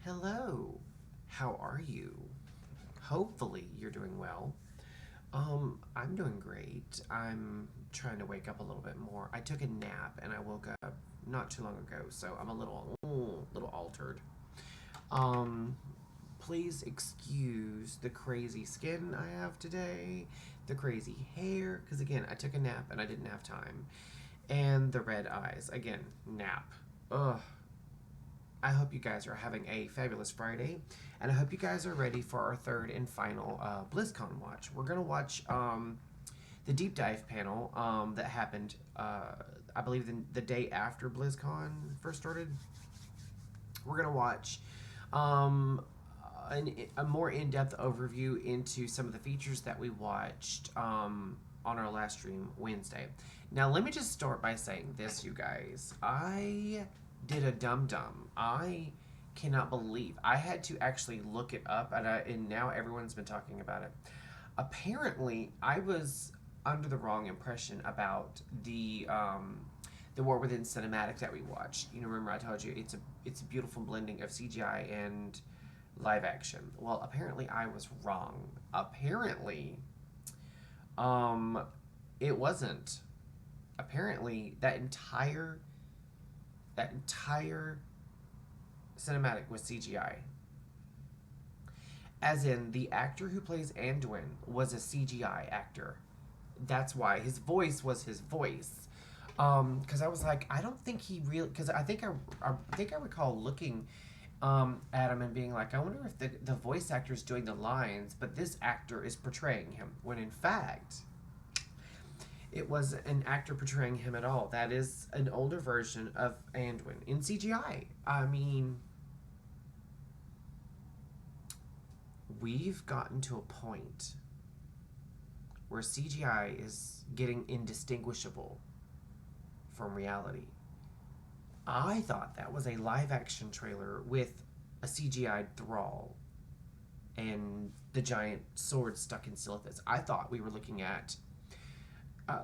Hello. How are you? Hopefully you're doing well. I'm doing great. I'm trying to wake up a little bit more. I took a nap and I woke up not too long ago, so I'm a little altered. Um, Please excuse the crazy skin I have today, the crazy hair, because again, I took a nap and I didn't have time, and the red eyes. Again, nap. Ugh. I hope you guys are having a fabulous Friday, and I hope you guys are ready for our third and final Blizzcon watch. We're gonna watch the deep dive panel that happened, I believe, the day after BlizzCon first started. We're gonna watch um, a more in-depth overview into some of the features that we watched on our last stream Wednesday. Now, let me just start by saying this, you guys. I did a dum-dum. I cannot believe I had to actually look it up, and now everyone's been talking about it. Apparently, I was under the wrong impression about the War Within cinematic that we watched. You know, remember I told you it's a beautiful blending of CGI and live action. Well, apparently I was wrong. Apparently, um, it wasn't. Apparently, that entire cinematic was CGI. As in, the actor who plays Anduin was a CGI actor. That's why his voice was his voice. Because I was like, I don't think he really. Because I think I recall looking at him and being like, I wonder if the voice actor is doing the lines, but this actor is portraying him. When in fact, it was an actor portraying him at all. That is an older version of Anduin in CGI. I mean, we've gotten to a point where CGI is getting indistinguishable from reality. I thought that was a live action trailer with a CGI Thrall and the giant sword stuck in Silithus. I thought we were looking at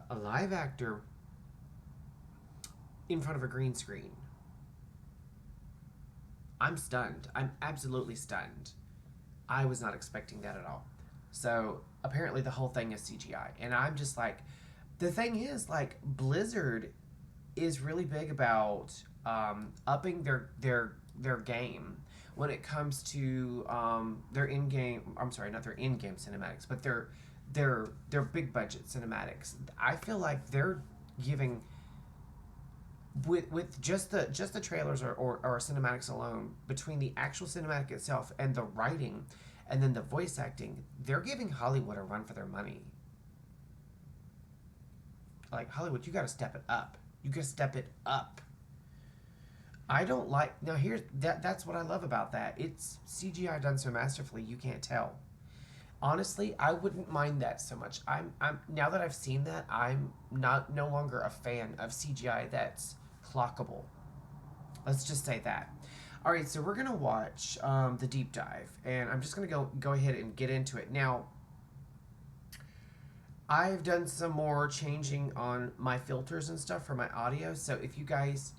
a live actor in front of a green screen. I'm stunned. I'm absolutely stunned. I was not expecting that at all. So apparently the whole thing is CGI. And I'm just like, the thing is, like, Blizzard is really big about upping their game when it comes to their in game. I'm sorry, not their in game cinematics, but their big budget cinematics. I feel like they're giving with just the trailers or cinematics alone, between the actual cinematic itself and the writing and then the voice acting, they're giving Hollywood a run for their money. Like, Hollywood, you got to step it up. You got to step it up. I don't like, now here's that's what I love about that. It's CGI done so masterfully you can't tell. Honestly, I wouldn't mind that so much. I'm now that I've seen that, I'm not no longer a fan of CGI that's clockable. Let's just say that. All right, so we're gonna watch the deep dive, and I'm just gonna go ahead and get into it now. I've done some more changing on my filters and stuff for my audio, so if you guys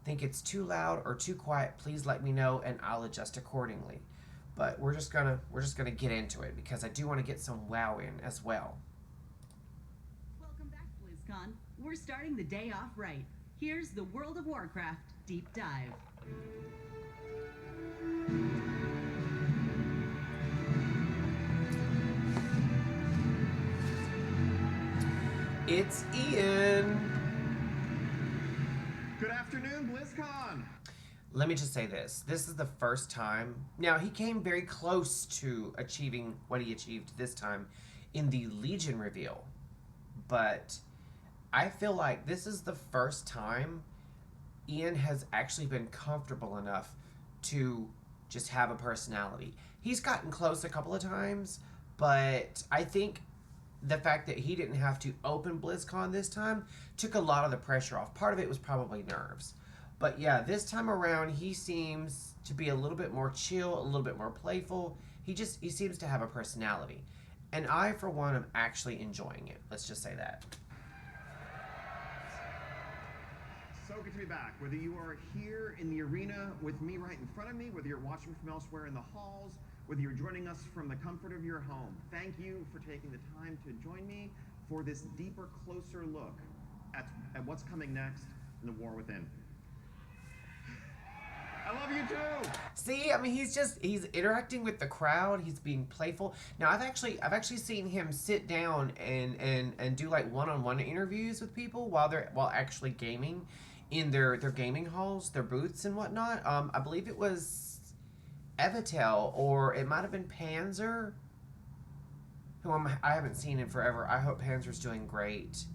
think it's too loud or too quiet, please let me know and I'll adjust accordingly. But we're just gonna get into it because I do want to get some wow in as well. Welcome back, BlizzCon. We're starting the day off right. Here's the World of Warcraft Deep Dive. It's Ian. Good afternoon, BlizzCon! Let me just say this. This is the first time. Now, he came very close to achieving what he achieved this time in the Legion reveal. But I feel like this is the first time Ian has actually been comfortable enough to just have a personality. He's gotten close a couple of times, but I think the fact that he didn't have to open BlizzCon this time took a lot of the pressure off. Part of it was probably nerves. But yeah, this time around he seems to be a little bit more chill, a little bit more playful. He seems to have a personality. And I, for one, am actually enjoying it. Let's just say that. So, So good to be back. Whether you are here in the arena with me right in front of me, whether you're watching from elsewhere in the halls, whether you're joining us from the comfort of your home, thank you for taking the time to join me for this deeper, closer look at what's coming next in the war within. I love you too. See, I mean, he's interacting with the crowd. He's being playful. Now, I've actually seen him sit down and do like one-on-one interviews with people while actually gaming in their gaming halls, their booths and whatnot. I believe it was Evitel, or it might have been Panzer, who I haven't seen in forever. I hope Panzer's doing great.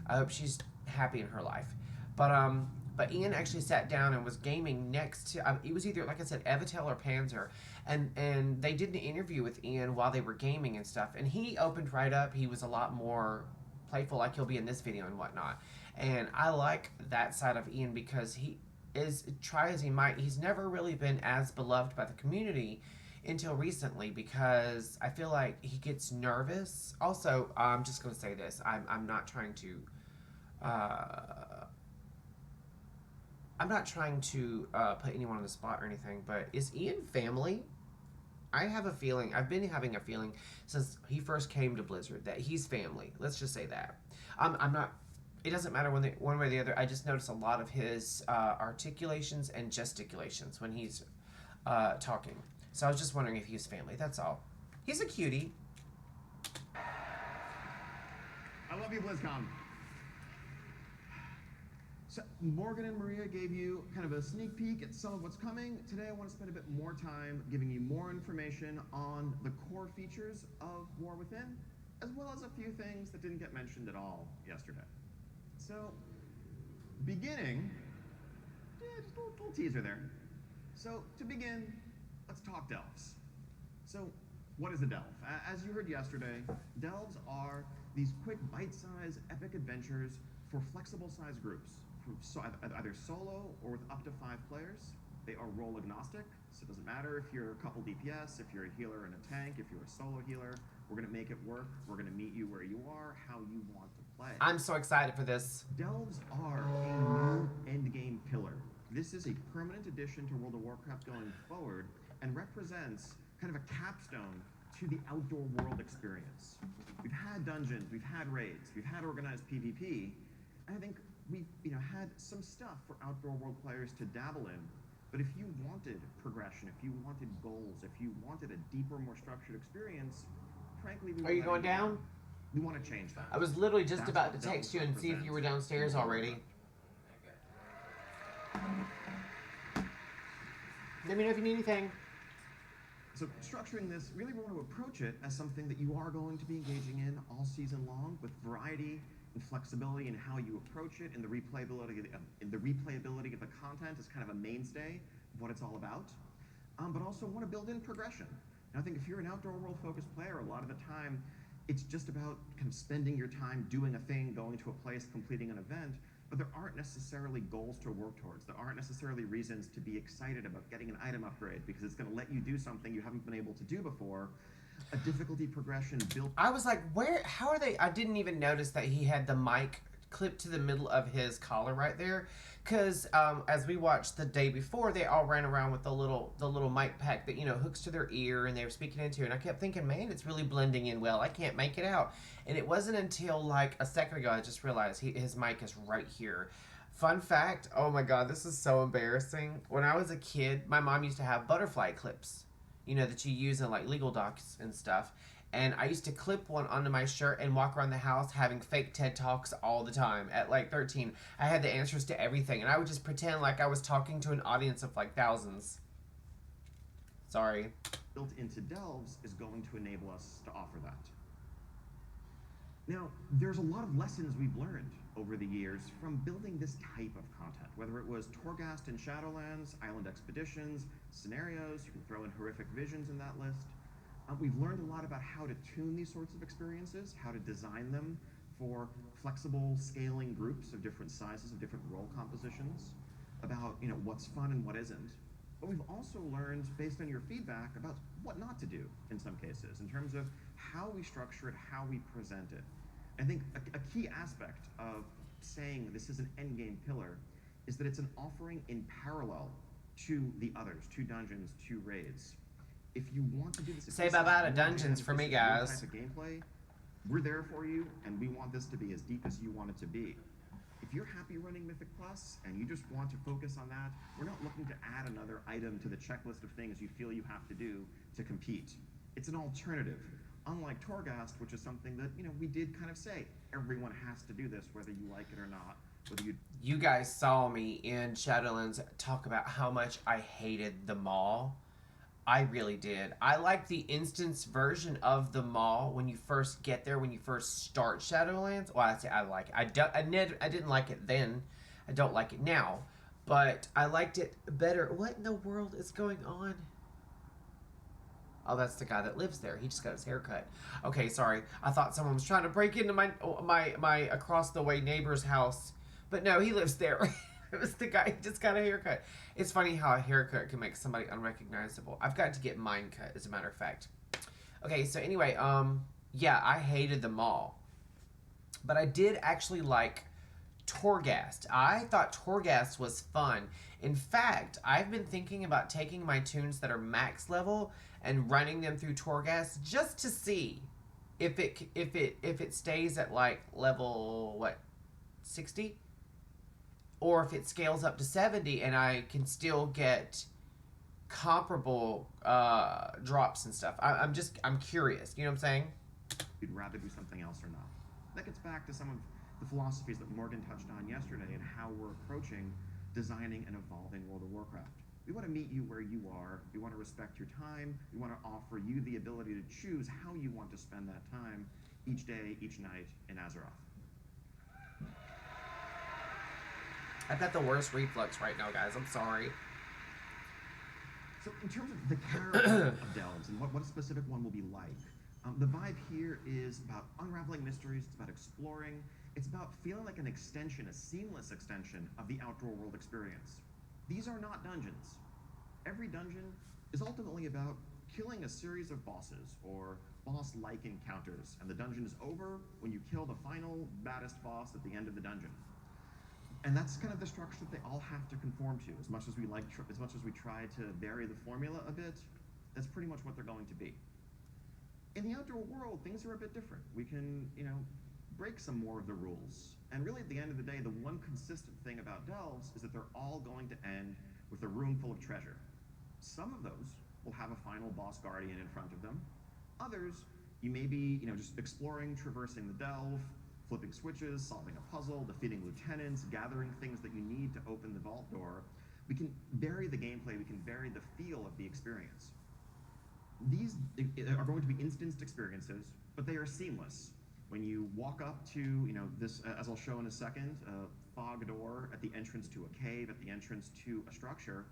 I hope she's happy in her life. But Ian actually sat down and was gaming next to, it was either, like I said, Evitel or Panzer, and they did an interview with Ian while they were gaming and stuff, and he opened right up. He was a lot more playful, like he'll be in this video and whatnot. And I like that side of Ian because he is, try as he might, he's never really been as beloved by the community until recently, because I feel like he gets nervous. Also, I'm just going to say this. I'm not trying to put anyone on the spot or anything, but is Ian family? I have a feeling, I've been having a feeling since he first came to Blizzard that he's family. Let's just say that. I'm not, it doesn't matter one way or the other. I just notice a lot of his articulations and gesticulations when he's talking. So I was just wondering if he's family, that's all. He's a cutie. I love you, BlizzCon. So Morgan and Maria gave you kind of a sneak peek at some of what's coming. Today I want to spend a bit more time giving you more information on the core features of War Within, as well as a few things that didn't get mentioned at all yesterday. So, beginning, just a little teaser there. So, to begin, let's talk delves. So, what is a delve? As you heard yesterday, delves are these quick, bite-sized, epic adventures for flexible-sized groups. So either solo or with up to 5 players. They are role agnostic, so it doesn't matter if you're a couple DPS, if you're a healer and a tank, if you're a solo healer. We're going to make it work. We're going to meet you where you are, how you want to play. I'm so excited for this. Delves are a new endgame pillar. This is a permanent addition to World of Warcraft going forward and represents kind of a capstone to the outdoor world experience. We've had dungeons, we've had raids, we've had organized PvP, and I think we've had some stuff for outdoor world players to dabble in. But if you wanted progression, if you wanted goals, if you wanted a deeper, more structured experience, frankly, Are you going down? We want to change that. I was literally just about to text you and see if you were downstairs already. Let me know if you need anything. So structuring this, really we want to approach it as something that you are going to be engaging in all season long, with variety and flexibility in how you approach it, and the replayability of the content is kind of a mainstay of what it's all about. But also want to build in progression. And I think if you're an outdoor world focused player, a lot of the time it's just about kind of spending your time doing a thing, going to a place, completing an event, but there aren't necessarily goals to work towards. There aren't necessarily reasons to be excited about getting an item upgrade because it's going to let you do something you haven't been able to do before. A difficulty progression built. I was like, how are they? I didn't even notice that he had the mic clipped to the middle of his collar right there. Because as we watched the day before, they all ran around with the little mic pack that, hooks to their ear and they were speaking into. And I kept thinking, man, it's really blending in well. I can't make it out. And it wasn't until like a second ago I just realized his mic is right here. Fun fact, oh my God, this is so embarrassing. When I was a kid, my mom used to have butterfly clips, that you use in like legal docs and stuff. And I used to clip one onto my shirt and walk around the house having fake TED Talks all the time. At like 13, I had the answers to everything. And I would just pretend like I was talking to an audience of like thousands. Sorry. Built into delves is going to enable us to offer that. Now, there's a lot of lessons we've learned over the years from building this type of content, whether it was Torghast and Shadowlands, Island Expeditions, scenarios, you can throw in horrific visions in that list. We've learned a lot about how to tune these sorts of experiences, how to design them for flexible scaling groups of different sizes, of different role compositions, about what's fun and what isn't. But we've also learned, based on your feedback, about what not to do in some cases, in terms of how we structure it, how we present it. I think a key aspect of saying this is an endgame pillar is that it's an offering in parallel to the others, to dungeons, to raids. If you want to do this, Say bye-bye to dungeons for me, guys. Type of gameplay, we're there for you, and we want this to be as deep as you want it to be. If you're happy running Mythic Plus and you just want to focus on that, we're not looking to add another item to the checklist of things you feel you have to do to compete. It's an alternative. Unlike Torghast, which is something that, we did kind of say, everyone has to do this, whether you like it or not. You guys saw me in Shadowlands talk about how much I hated the mall. I really did. I like the instance version of the mall when you first get there, when you first start Shadowlands. Well, I say I like it. I didn't like it then. I don't like it now. But I liked it better. What in the world is going on? Oh, that's the guy that lives there. He just got his hair cut. Okay, sorry. I thought someone was trying to break into my across the way neighbor's house. But no, he lives there. It was the guy who just got a haircut. It's funny how a haircut can make somebody unrecognizable. I've got to get mine cut, as a matter of fact. Okay, so anyway, yeah, I hated the mall. But I did actually like Torghast. I thought Torghast was fun. In fact, I've been thinking about taking my tunes that are max level and running them through Torghast just to see if it stays at like level 60, or if it scales up to 70 and I can still get comparable drops and stuff. I'm curious. You know what I'm saying? You'd rather do something else or not. That gets back to some of the philosophies that Morgan touched on yesterday and how we're approaching designing and evolving World of Warcraft. We want to meet you where you are. We want to respect your time. We want to offer you the ability to choose how you want to spend that time each day, each night in Azeroth. I've got the worst reflux right now, guys. I'm sorry. So in terms of the character of Delves and what a specific one will be like, the vibe here is about unraveling mysteries. It's about exploring. It's about feeling like an extension, a seamless extension of the Outdoor World experience. These are not dungeons. Every dungeon is ultimately about killing a series of bosses or boss-like encounters, and the dungeon is over when you kill the final baddest boss at the end of the dungeon. And that's kind of the structure that they all have to conform to. As much as we try to vary the formula a bit, that's pretty much what they're going to be. In the Outdoor World, things are a bit different. We can, break some more of the rules. And really, at the end of the day, the one consistent thing about Delves is that they're all going to end with a room full of treasure. Some of those will have a final boss guardian in front of them. Others, you may be, just exploring, traversing the delve, flipping switches, solving a puzzle, defeating lieutenants, gathering things that you need to open the vault door. We can vary the gameplay, we can vary the feel of the experience. These are going to be instanced experiences, but they are seamless. When you walk up to, this, as I'll show in a second, a fog door at the entrance to a cave, at the entrance to a structure,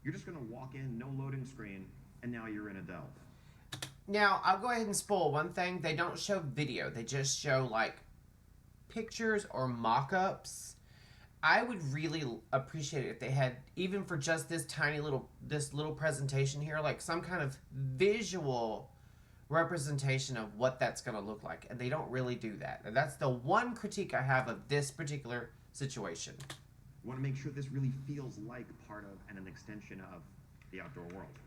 you're just going to walk in, no loading screen, and now you're in a delve. Now, I'll go ahead and spoil one thing. They don't show video. They just show, pictures or mock-ups. I would really appreciate it if they had, even for just this little presentation here, some kind of visual representation of what that's going to look like. And they don't really do that. And that's the one critique I have of this particular situation. We want to make sure this really feels like part of and an extension of the Outdoor World.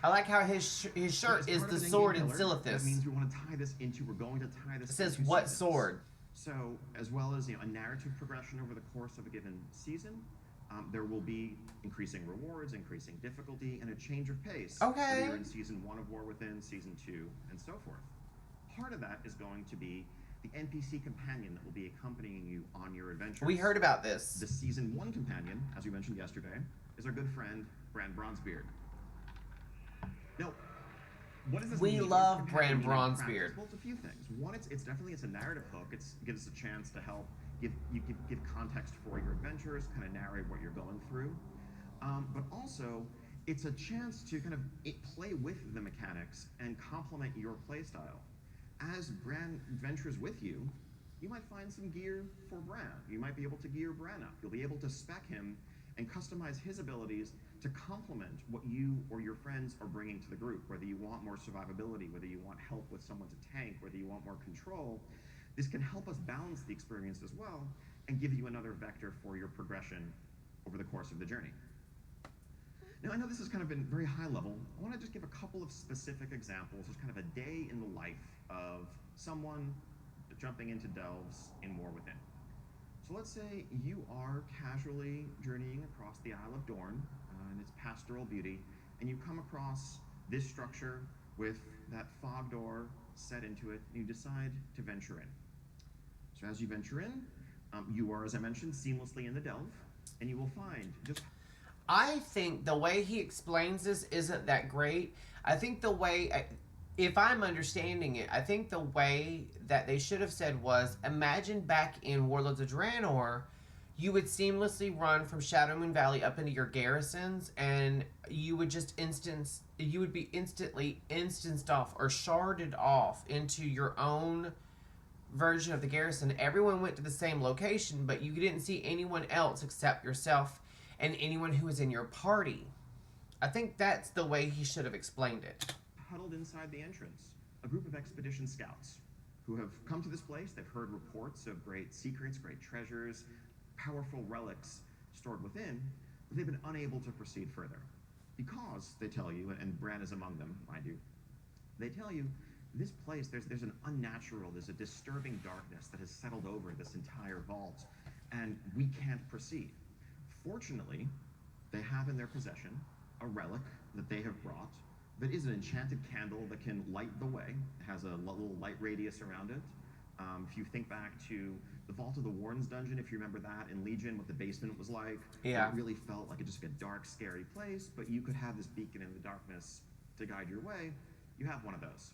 I like how his shirt is the sword in Silithus. That means we're going to tie this into It says what seasons. Sword? So, as well as a narrative progression over the course of a given season, there will be increasing rewards, increasing difficulty, and a change of pace. Okay. Whether you're in Season 1 of War Within, Season 2, and so forth. Part of that is going to be the NPC companion that will be accompanying you on your adventures. We heard about this. The Season 1 companion, as we mentioned yesterday, is our good friend, Bran Bronzebeard. Now, what does this mean? We love Bran Bronzebeard. Well, it's a few things. One, it's definitely a narrative hook. It gives us a chance to help give context for your adventures, kind of narrate what you're going through. But also, it's a chance to kind of play with the mechanics and complement your playstyle. As Bran ventures with you, you might find some gear for Bran. You might be able to gear Bran up. You'll be able to spec him and customize his abilities to complement what you or your friends are bringing to the group, whether you want more survivability, whether you want help with someone to tank, whether you want more control. This can help us balance the experience as well and give you another vector for your progression over the course of the journey. Now, I know this has kind of been very high level. I want to just give a couple of specific examples, just kind of a day in the life of someone jumping into delves in War Within. So let's say you are casually journeying across the Isle of Dorne and its pastoral beauty, and you come across this structure with that fog door set into it, and you decide to venture in. So as you venture in, you are, as I mentioned, seamlessly in the delve, and you will find just... I think the way he explains this isn't that great. I think the way, if I'm understanding it, I think the way that they should have said was, imagine back in Warlords of Draenor, you would seamlessly run from Shadowmoon Valley up into your garrisons, and you would just you would be instantly instanced off or sharded off into your own version of the garrison. Everyone went to the same location, but you didn't see anyone else except yourself and anyone who was in your party. I think that's the way he should have explained it. Huddled inside the entrance, a group of expedition scouts who have come to this place. They've heard reports of great secrets, great treasures, powerful relics stored within, but they've been unable to proceed further. Because, they tell you, and Bran is among them, mind you, they tell you, this place, there's an unnatural, there's a disturbing darkness that has settled over this entire vault, and we can't proceed. Fortunately, they have in their possession a relic that they have brought that is an enchanted candle that can light the way. It has a little light radius around it. If you think back to the Vault of the Warden's dungeon, if you remember that in Legion, what the basement was like, yeah, it really felt like just a dark, scary place, but you could have this beacon in the darkness to guide your way. You have one of those.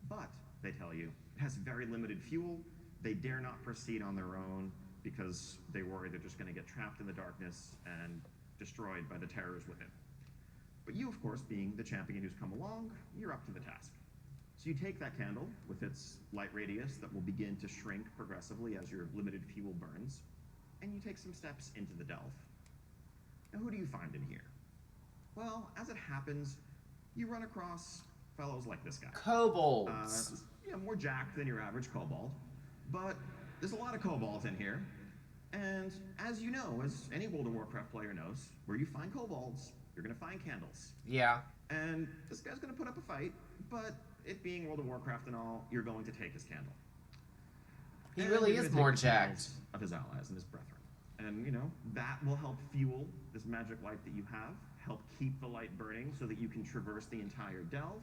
But, they tell you, it has very limited fuel. They dare not proceed on their own because they worry they're just going to get trapped in the darkness and destroyed by the terrors within. But you, of course, being the champion who's come along, you're up to the task. So you take that candle with its light radius that will begin to shrink progressively as your limited fuel burns, and you take some steps into the delve. Now, who do you find in here? Well, as it happens, you run across fellows like this guy. Kobolds. More jacked than your average kobold, but there's a lot of kobolds in here, and as you know, as any World of Warcraft player knows, where you find kobolds, you're going to find candles. Yeah. And this guy's going to put up a fight, but it being World of Warcraft and all, you're going to take his candle. He really is more jacked. Of his allies and his brethren. And, that will help fuel this magic light that you have, help keep the light burning so that you can traverse the entire delve,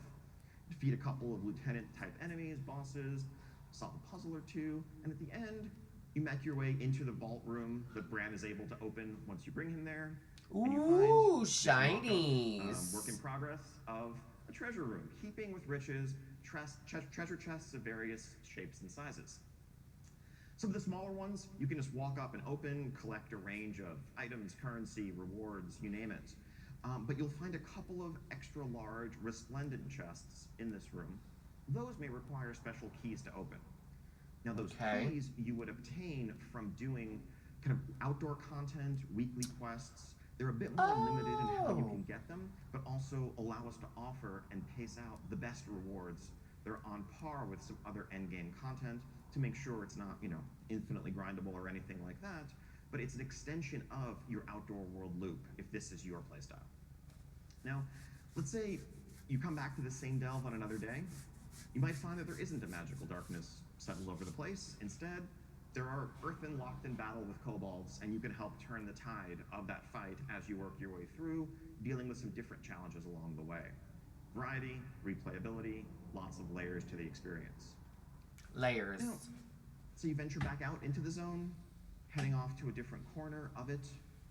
defeat a couple of lieutenant-type enemies, bosses, solve a puzzle or two, and at the end, you make your way into the vault room that Bran is able to open once you bring him there. Ooh, shinies. Work in progress of a treasure room, heaping with riches, treasure chests of various shapes and sizes. Some of the smaller ones, you can just walk up and open, collect a range of items, currency, rewards, you name it. But you'll find a couple of extra large, resplendent chests in this room. Those may require special keys to open. Now, those keys you would obtain from doing kind of outdoor content, weekly quests. They're a bit more limited in how you can get them, but also allow us to offer and pace out the best rewards. They're on par with some other endgame content to make sure it's not, infinitely grindable or anything like that, but it's an extension of your outdoor world loop if this is your playstyle. Now, let's say you come back to the same delve on another day. You might find that there isn't a magical darkness settled over the place. Instead, there are earthen locked in battle with kobolds, and you can help turn the tide of that fight as you work your way through, dealing with some different challenges along the way. Variety, replayability, lots of layers to the experience. Layers. Now, so you venture back out into the zone, heading off to a different corner of it,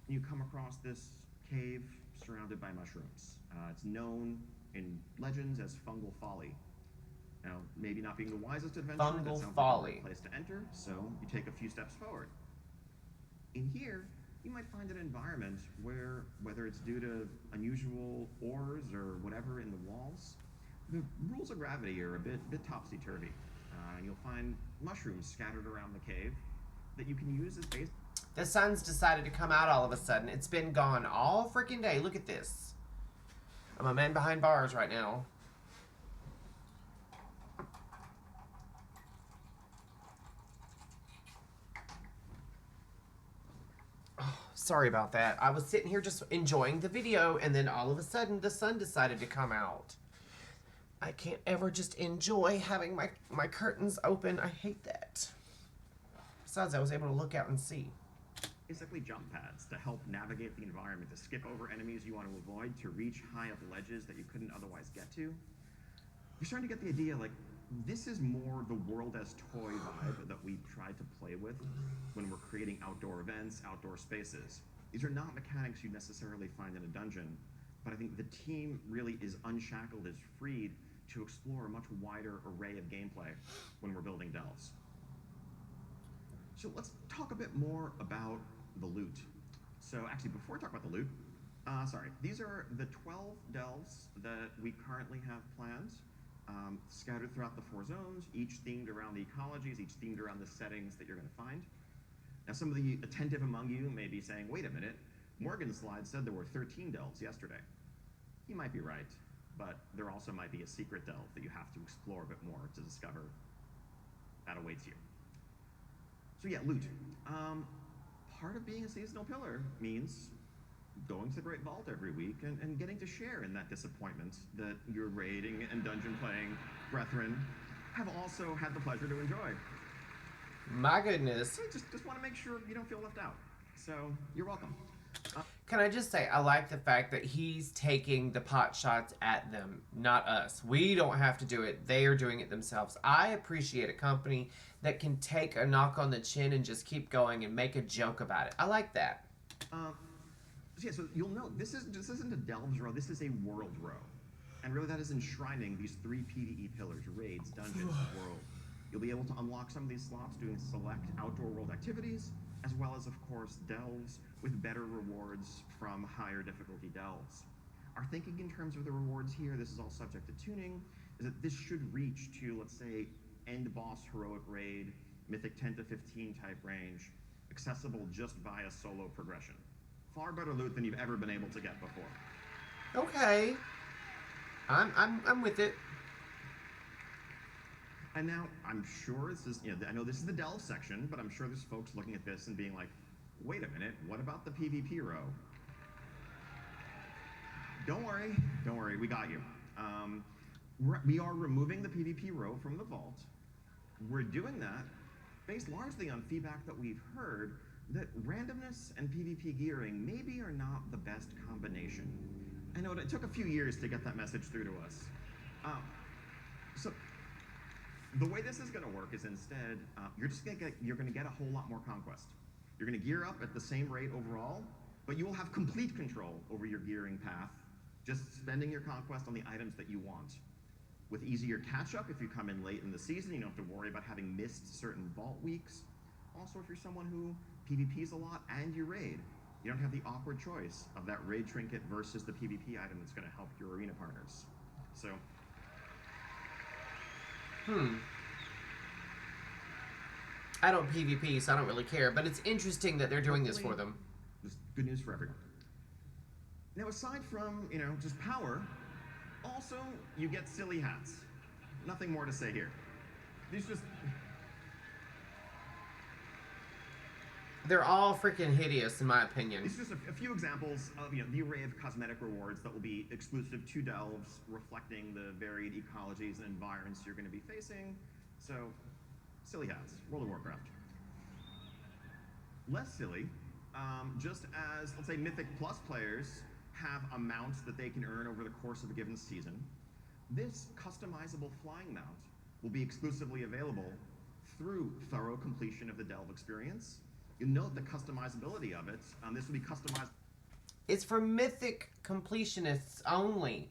and you come across this cave surrounded by mushrooms. It's known in legends as Fungal Folly. Now, maybe not being the wisest adventure, that sounds like a great place to enter, so you take a few steps forward. In here, you might find an environment where, whether it's due to unusual ores or whatever in the walls, the rules of gravity are a bit topsy-turvy. You'll find mushrooms scattered around the cave that you can use as base. The sun's decided to come out all of a sudden. It's been gone all freaking day. Look at this. I'm a man behind bars right now. Sorry about that. I was sitting here just enjoying the video, and then all of a sudden the sun decided to come out. I can't ever just enjoy having my curtains open. I hate that. Besides, I was able to look out and see. Basically jump pads to help navigate the environment, to skip over enemies you want to avoid, to reach high up ledges that you couldn't otherwise get to. You're starting to get the idea, like, this is more the world as toy vibe that we tried to play with when we're creating outdoor events, outdoor spaces. These are not mechanics you necessarily find in a dungeon, but I think the team really is unshackled, is freed to explore a much wider array of gameplay when we're building delves. So let's talk a bit more about the loot. So actually, before we talk about the loot, these are the 12 delves that we currently have planned, scattered throughout the 4 zones, each themed around the ecologies, each themed around the settings that you're going to find. Now, some of the attentive among you may be saying, wait a minute, Morgan's slide said there were 13 delves yesterday. He might be right, but there also might be a secret delve that you have to explore a bit more to discover that awaits you. So yeah, loot. Part of being a seasonal pillar means going to the Great Vault every week and getting to share in that disappointment that your raiding and dungeon playing brethren have also had the pleasure to enjoy. My goodness. So just want to make sure you don't feel left out. So you're welcome. Can I just say, I like the fact that he's taking the pot shots at them, not us. We don't have to do it. They are doing it themselves. I appreciate a company that can take a knock on the chin and just keep going and make a joke about it. I like that. So you'll note, this isn't a Delves row, this is a world row. And really that is enshrining these 3 PvE pillars, raids, dungeons, world. You'll be able to unlock some of these slots doing select outdoor world activities, as well as, of course, delves with better rewards from higher difficulty delves. Our thinking in terms of the rewards here, this is all subject to tuning, is that this should reach to, let's say, end boss heroic raid, mythic 10 to 15 type range, accessible just via solo progression. Far better loot than you've ever been able to get before. Okay. I'm with it. And now, I'm sure this is, I know this is the delve section, but I'm sure there's folks looking at this and being like, wait a minute, what about the PvP row? Don't worry, we got you. We are removing the PvP row from the vault. We're doing that based largely on feedback that we've heard that randomness and PvP gearing maybe are not the best combination. I know it took a few years to get that message through to us. So the way this is going to work is instead, you're going to get a whole lot more conquest. You're going to gear up at the same rate overall, but you will have complete control over your gearing path, just spending your conquest on the items that you want. With easier catch-up if you come in late in the season, you don't have to worry about having missed certain vault weeks. Also, if you're someone who PvPs a lot and you raid, you don't have the awkward choice of that raid trinket versus the PvP item that's going to help your arena partners. So, I don't PvP, so I don't really care, but it's interesting that they're doing this for them. Just good news for everyone. Now, aside from, just power, also, you get silly hats. Nothing more to say here. These just... They're all freaking hideous, in my opinion. These are just a few examples of the array of cosmetic rewards that will be exclusive to delves, reflecting the varied ecologies and environments you're going to be facing. So, silly hats, World of Warcraft. Less silly, just as, let's say, Mythic Plus players have amounts that they can earn over the course of a given season, this customizable flying mount will be exclusively available through thorough completion of the delve experience. You note the customizability of it. This will be customized. It's for Mythic completionists only.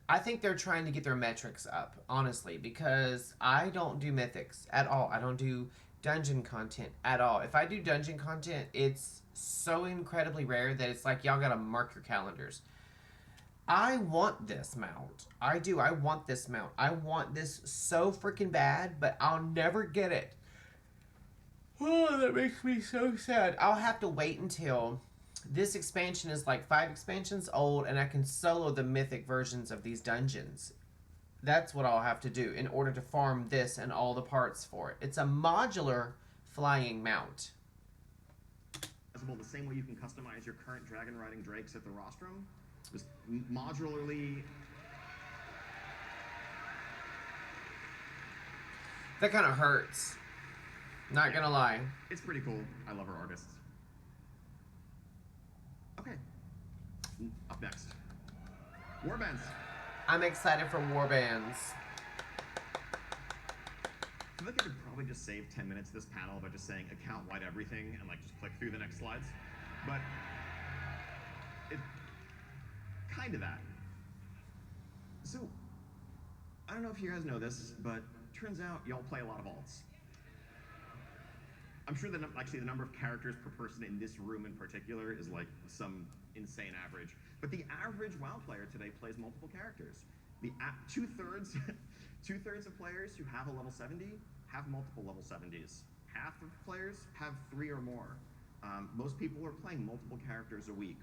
I think they're trying to get their metrics up, honestly, because I don't do Mythics at all. I don't do dungeon content at all. If I do dungeon content, it's so incredibly rare that it's like y'all gotta mark your calendars. I want this mount. I do. I want this mount. I want this so freaking bad, but I'll never get it. Oh, that makes me so sad. I'll have to wait until this expansion is like 5 expansions old and I can solo the mythic versions of these dungeons. That's what I'll have to do in order to farm this and all the parts for it. It's a modular flying mount. customizable the same way you can customize your current dragon riding drakes at the rostrum. Just modularly. That kind of hurts. Not gonna lie. It's pretty cool. I love our artists. Okay. Up next. Warbands. I'm excited for warbands. I feel like I could probably just save 10 minutes of this panel by just saying account-wide everything and like just click through the next slides. But it kind of that. So I don't know if you guys know this, but turns out y'all play a lot of alts. I'm sure that actually the number of characters per person in this room in particular is like some insane average. But the average WoW player today plays multiple characters. The two-thirds of players who have a level 70 have multiple level 70s. Half of players have 3 or more. Most people are playing multiple characters a week.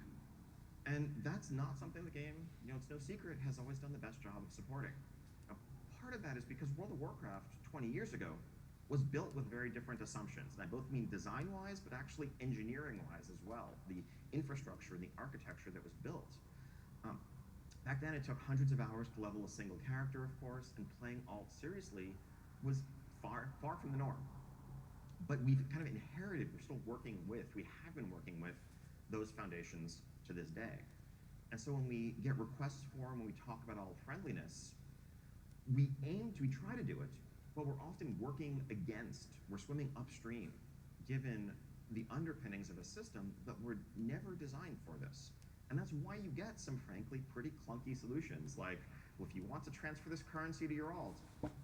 And that's not something the game, it's no secret, has always done the best job of supporting. Now, part of that is because World of Warcraft 20 years ago was built with very different assumptions. And I both mean design-wise, but actually engineering-wise as well. The infrastructure and the architecture that was built. Back then, it took hundreds of hours to level a single character, of course, and playing alt seriously was far from the norm. But we've kind of inherited, we have been working with those foundations to this day. And so when we get requests for them, when we talk about alt friendliness, we try to do it, but we're often we're swimming upstream, given the underpinnings of a system that were never designed for this. And that's why you get some, frankly, pretty clunky solutions, like, well, if you want to transfer this currency to your alt,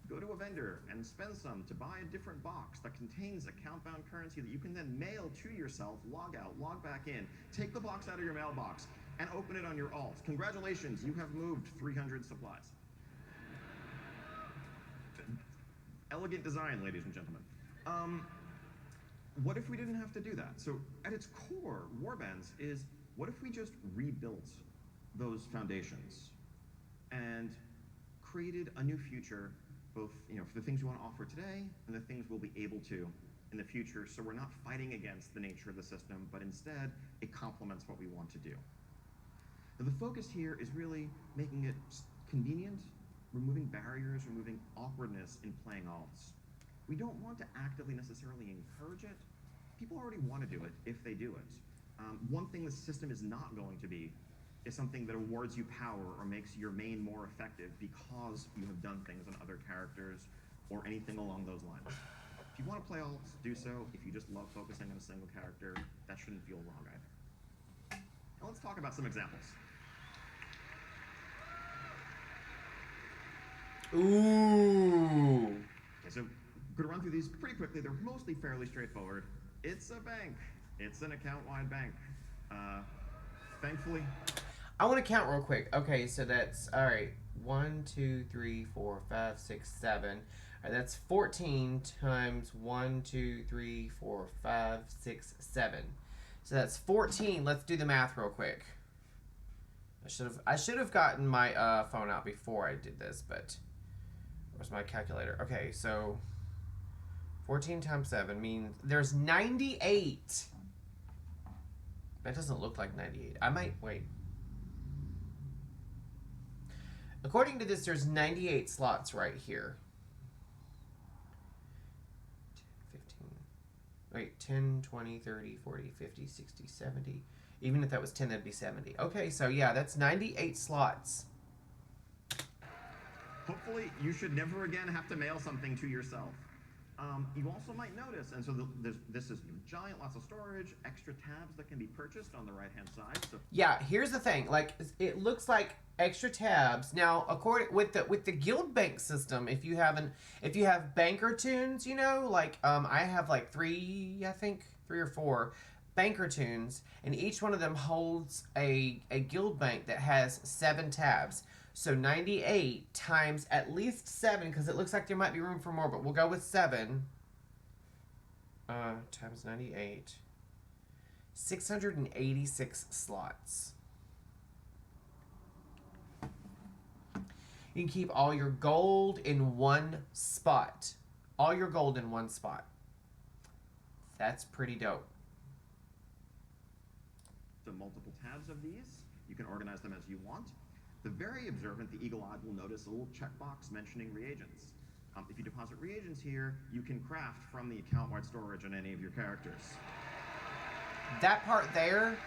go to a vendor and spend some to buy a different box that contains account-bound currency that you can then mail to yourself, log out, log back in, take the box out of your mailbox, and open it on your alt. Congratulations, you have moved 300 supplies. Elegant design, ladies and gentlemen. What if we didn't have to do that? So at its core, warbands is, what if we just rebuilt those foundations and created a new future, both for the things we want to offer today and the things we'll be able to in the future, so we're not fighting against the nature of the system, but instead it complements what we want to do. Now, the focus here is really making it convenient, removing barriers, removing awkwardness in playing alts. We don't want to actively necessarily encourage it. People already want to do it if they do it. One thing the system is not going to be is something that awards you power or makes your main more effective because you have done things on other characters or anything along those lines. If you want to play alts, do so. If you just love focusing on a single character, that shouldn't feel wrong either. Now let's talk about some examples. Ooh. Okay, so I'm going to run through these pretty quickly. They're mostly fairly straightforward. It's a bank. It's an account-wide bank. Thankfully. I want to count real quick. Okay, so that's, all right, 1, 2, 3, 4, 5, 6, 7. All right, that's 14 times 1, 2, 3, 4, 5, 6, 7. So that's 14. Let's do the math real quick. I should have gotten my phone out before I did this, but where's my calculator? Okay, so 14 times 7 means there's 98. That doesn't look like 98. I might, wait. According to this, there's 98 slots right here. 10, 15, wait, 10, 20, 30, 40, 50, 60, 70. Even if that was 10, that'd be 70. Okay, so yeah, that's 98 slots. Hopefully, you should never again have to mail something to yourself. You also might notice, and so this is giant, lots of storage, extra tabs that can be purchased on the right-hand side. So yeah, here's the thing. Like, it looks like extra tabs. Now, according with the guild bank system, if you have banker tunes, like I have like 3 or 4 banker tunes, and each one of them holds a guild bank that has 7 tabs. So 98 times at least 7, because it looks like there might be room for more, but we'll go with 7. Times 98. 686 slots. You can keep all your gold in one spot. All your gold in one spot. That's pretty dope. multiple tabs of these. You can organize them as you want. The very observant, the eagle-eyed, will notice a little checkbox mentioning reagents. If you deposit reagents here, you can craft from the account-wide storage on any of your characters. That part there,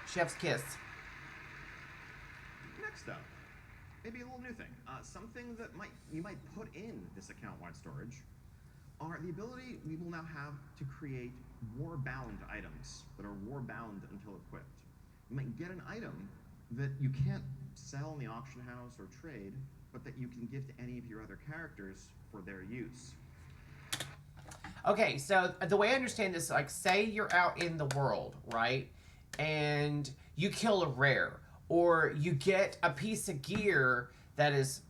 chef's kiss. Next up, maybe a little new thing. Something that you might put in this account-wide storage are the ability we will now have to create war-bound items that are war-bound until equipped. You might get an item that you can't sell in the auction house or trade, but that you can give to any of your other characters for their use. Okay, so the way I understand this, like, say you're out in the world, right? And you kill a rare, or you get a piece of gear that is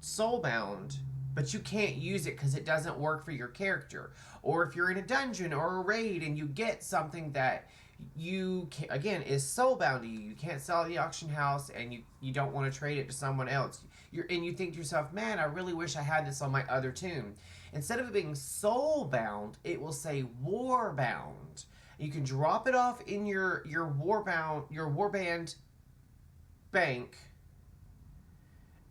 soulbound, but you can't use it because it doesn't work for your character. Or if you're in a dungeon or a raid and you get something that you can, again, is soulbound to you, you can't sell at the auction house, and you don't want to trade it to someone else. And you think to yourself, man, I really wish I had this on my other tune. Instead of it being soulbound, it will say warbound. You can drop it off in your warband bank,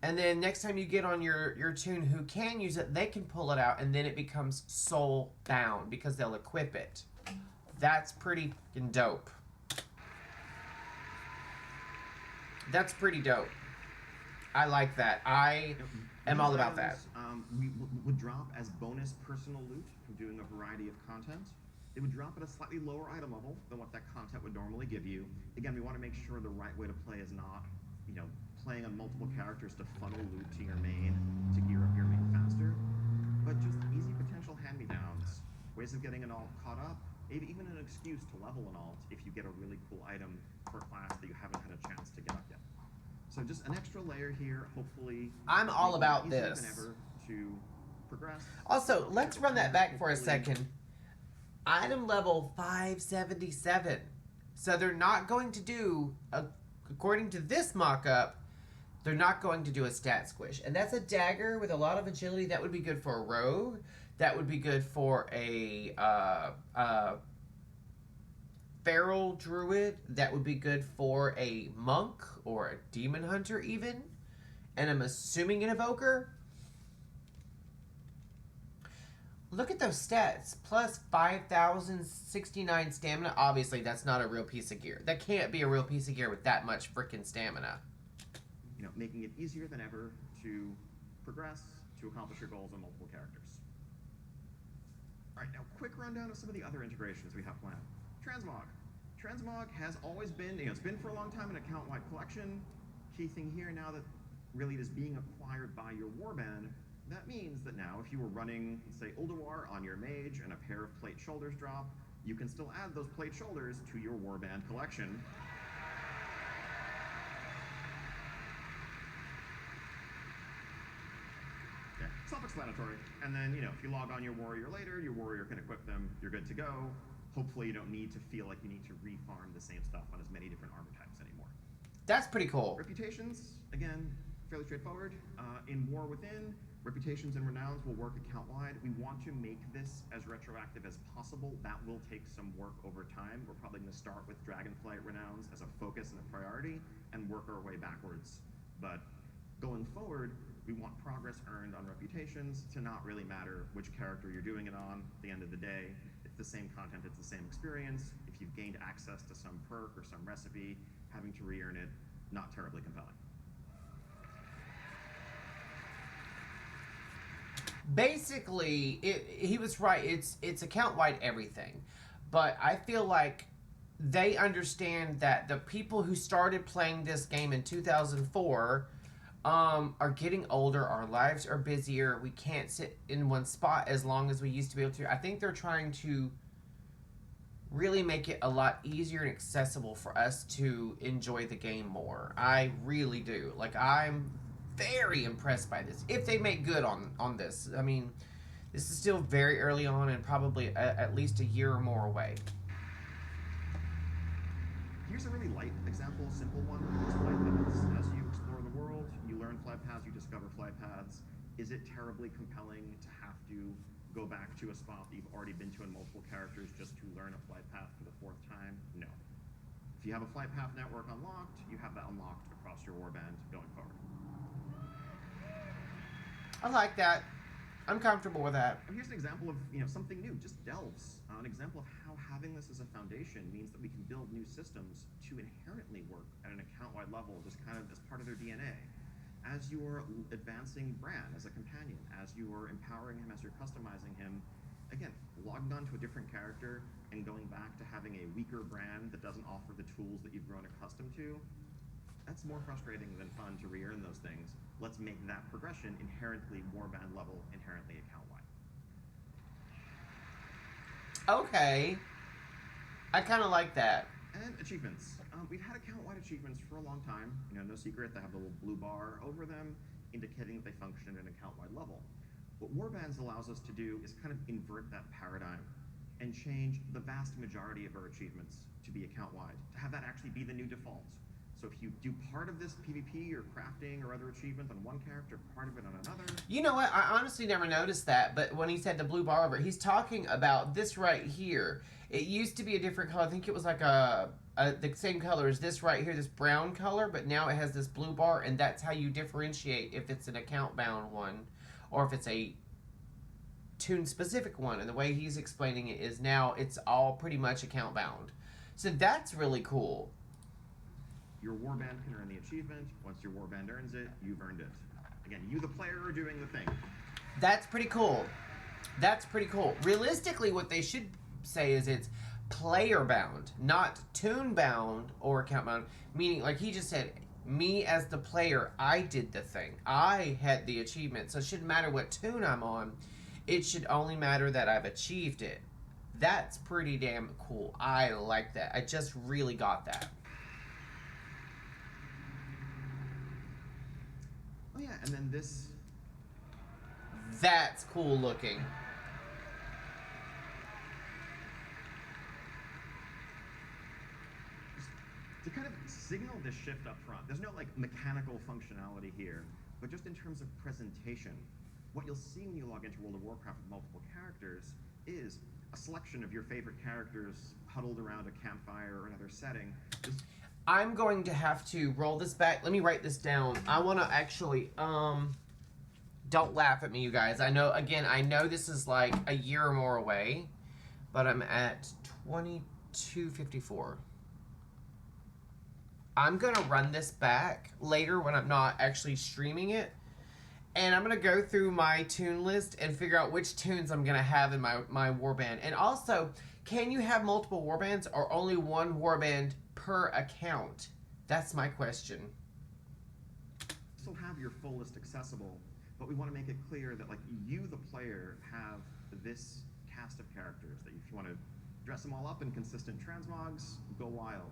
and then next time you get on your tune who can use it, they can pull it out, and then it becomes soulbound because they'll equip it. That's pretty fucking dope. That's pretty dope. I like that. I am all about that. We would drop as bonus personal loot from doing a variety of content. It would drop at a slightly lower item level than what that content would normally give you. Again, we want to make sure the right way to play is not, playing on multiple characters to funnel loot to your main, to gear up your main faster, but just easy potential hand-me-downs, ways of getting an alt caught up, maybe even an excuse to level an alt if you get a really cool item for a class that you haven't had a chance to get up yet. So just an extra layer here, hopefully. I'm all about easier this. than ever to progress. Also, let's run that back for a second. Item level 577. So they're not going to do, according to this mock-up, they're not going to do a stat squish. And that's a dagger with a lot of agility. That would be good for a rogue. That would be good for a feral druid. That would be good for a monk or a demon hunter even. And I'm assuming an evoker. Look at those stats. Plus 5,069 stamina. Obviously, that's not a real piece of gear. That can't be a real piece of gear with that much freaking stamina. Making it easier than ever to progress, to accomplish your goals on multiple characters. All right, now quick rundown of some of the other integrations we have planned. Transmog. Transmog has always been, it's been for a long time an account-wide collection. Key thing here now that really it is being acquired by your warband, that means that now if you were running, say, Ulduar on your mage and a pair of plate shoulders drop, you can still add those plate shoulders to your warband collection. Self-explanatory. And then, if you log on your warrior later, your warrior can equip them, you're good to go. Hopefully you don't need to feel like you need to refarm the same stuff on as many different armor types anymore. That's pretty cool. Reputations, again, fairly straightforward. In War Within, reputations and renowns will work account-wide. We want to make this as retroactive as possible. That will take some work over time. We're probably going to start with Dragonflight renowns as a focus and a priority and work our way backwards. But going forward, we want progress earned on reputations to not really matter which character you're doing it on. At the end of the day, it's the same content, it's the same experience. If you've gained access to some perk or some recipe, having to re-earn it, not terribly compelling. Basically, he was right. It's account-wide everything. But I feel like they understand that the people who started playing this game in 2004 are getting older, our lives are busier, we can't sit in one spot as long as we used to be able to. I think they're trying to really make it a lot easier and accessible for us to enjoy the game more. I really do. Like, I'm very impressed by this. If they make good on this. I mean, this is still very early on and probably at least a year or more away. Here's a really light example, simple one. It's flight paths. As you explore the world, you learn flight paths, you discover flight paths. Is it terribly compelling to have to go back to a spot that you've already been to in multiple characters just to learn a flight path for the 4th time? No. you have a flight path network unlocked, you have that unlocked across your warband going forward. I like that. I'm comfortable with that. And here's an example of something new, just delves. An example of how having this as a foundation means that we can build new systems to inherently work at an account-wide level, just kind of as part of their DNA. As you're advancing Bran as a companion, as you are empowering him, as you're customizing him, again, logging on to a different character and going back to having a weaker Bran that doesn't offer the tools that you've grown accustomed to, that's more frustrating than fun to re-earn those things. Let's make that progression inherently warband level, inherently account-wide. Okay. I kind of like that. And achievements. We've had account-wide achievements for a long time. No secret, they have the little blue bar over them, indicating that they function at an account-wide level. What Warbands allows us to do is kind of invert that paradigm and change the vast majority of our achievements to be account-wide, to have that actually be the new default. So if you do part of this PvP or crafting or other achievement on one character, part of it on another. You know what? I honestly never noticed that, but when he said the blue bar over it, he's talking about this right here. It used to be a different color. I think it was like the same color as this right here, this brown color, but now it has this blue bar, and that's how you differentiate if it's an account-bound one or if it's a tune-specific one. And the way he's explaining it is now it's all pretty much account-bound. So that's really cool. Your warband can earn the achievement. Once your warband earns it, you've earned it. Again, you, the player, are doing the thing. That's pretty cool. That's pretty cool. Realistically, what they should say is it's player-bound, not tune-bound or account-bound. Meaning, like he just said, me as the player, I did the thing. I had the achievement. So it shouldn't matter what tune I'm on. It should only matter that I've achieved it. That's pretty damn cool. I like that. I just really got that. Oh yeah, and then this. That's cool looking. To kind of signal this shift up front, there's no like mechanical functionality here, but just in terms of presentation, what you'll see when you log into World of Warcraft with multiple characters is a selection of your favorite characters huddled around a campfire or another setting. I'm going to have to roll this back. Let me write this down. I want to actually, don't laugh at me, you guys. I know this is like a year or more away, but I'm at 2254. I'm going to run this back later when I'm not actually streaming it, and I'm going to go through my tune list and figure out which tunes I'm going to have in my warband. And also, can you have multiple warbands or only one warband per account? That's my question. Still have your full list accessible, but we want to make it clear that like you, the player, have this cast of characters that if you want to dress them all up in consistent transmogs, go wild.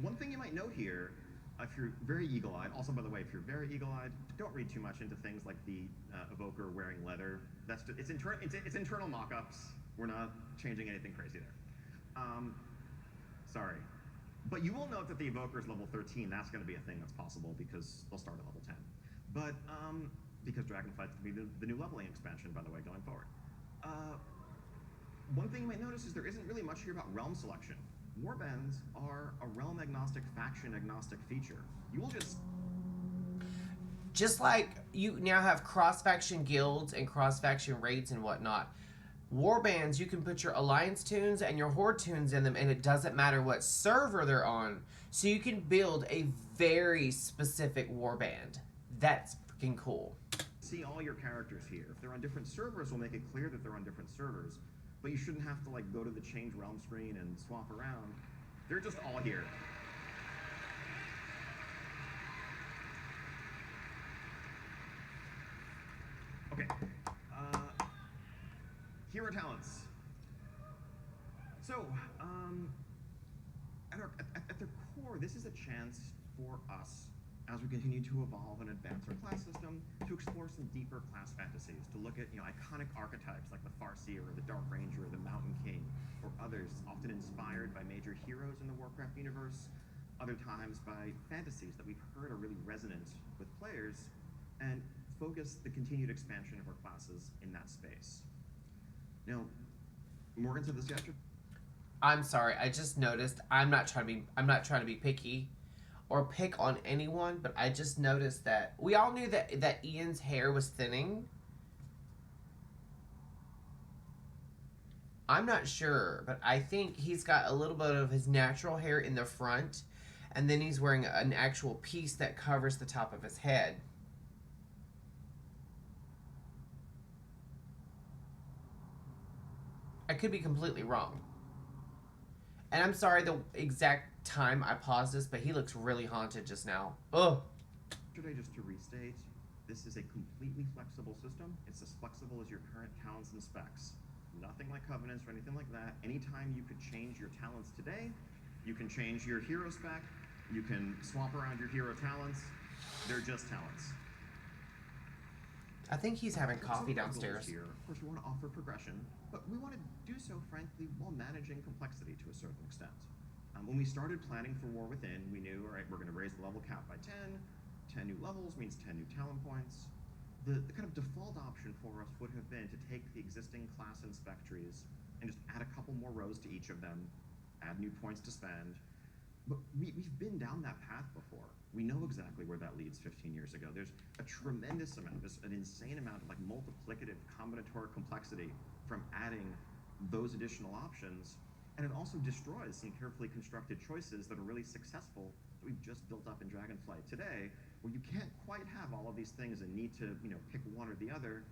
One thing you might note here, if you're very eagle-eyed, also by the way, if you're very eagle-eyed, don't read too much into things like the evoker wearing leather. That's just, it's internal mock-ups. We're not changing anything crazy there. Sorry. But you will note that the evoker is level 13. That's going to be a thing that's possible because they'll start at level 10. But because Dragonflight's going to be the new leveling expansion, by the way, going forward. One thing you might notice is there isn't really much here about realm selection. Warbands are a realm-agnostic, faction-agnostic feature. You will just like you now have cross-faction guilds and cross-faction raids and whatnot. Warbands, you can put your alliance tunes and your horde tunes in them, and it doesn't matter what server they're on. So you can build a very specific warband. That's freaking cool. See all your characters here. If they're on different servers, we'll make it clear that they're on different servers. But you shouldn't have to like go to the change realm screen and swap around. They're just all here. Okay. Hero talents. So, at their core, this is a chance for us, as we continue to evolve and advance our class system, to explore some deeper class fantasies, to look at iconic archetypes like the Farseer or the Dark Ranger or the Mountain King, or others often inspired by major heroes in the Warcraft universe, other times by fantasies that we've heard are really resonant with players, and focus the continued expansion of our classes in that space. Now, Morgan said this yesterday. I'm sorry. I just noticed. I'm not trying to be picky or pick on anyone, but I just noticed that we all knew that Ian's hair was thinning. I'm not sure, but I think he's got a little bit of his natural hair in the front, and then he's wearing an actual piece that covers the top of his head. I could be completely wrong. And I'm sorry the exact time I paused this, but he looks really haunted just now. Ugh. Yesterday, just to restate, this is a completely flexible system. It's as flexible as your current talents and specs. Nothing like covenants or anything like that. Anytime you could change your talents today, you can change your hero spec, you can swap around your hero talents. They're just talents. I think he's having coffee Some of our goals downstairs. here, of course, we want to offer progression, but we want to do so, frankly, while managing complexity to a certain extent. When we started planning for War Within, we knew, all right, we're going to raise the level cap by 10. 10 new levels means 10 new talent points. The kind of default option for us would have been to take the existing class and spec trees and just add a couple more rows to each of them, add new points to spend. But we've been down that path before. We know exactly where that leads 15 years ago. There's a tremendous amount, just an insane amount of like multiplicative combinatorial complexity from adding those additional options. And it also destroys some carefully constructed choices that are really successful that we've just built up in Dragonflight today, where you can't quite have all of these things and need to, pick one or the other.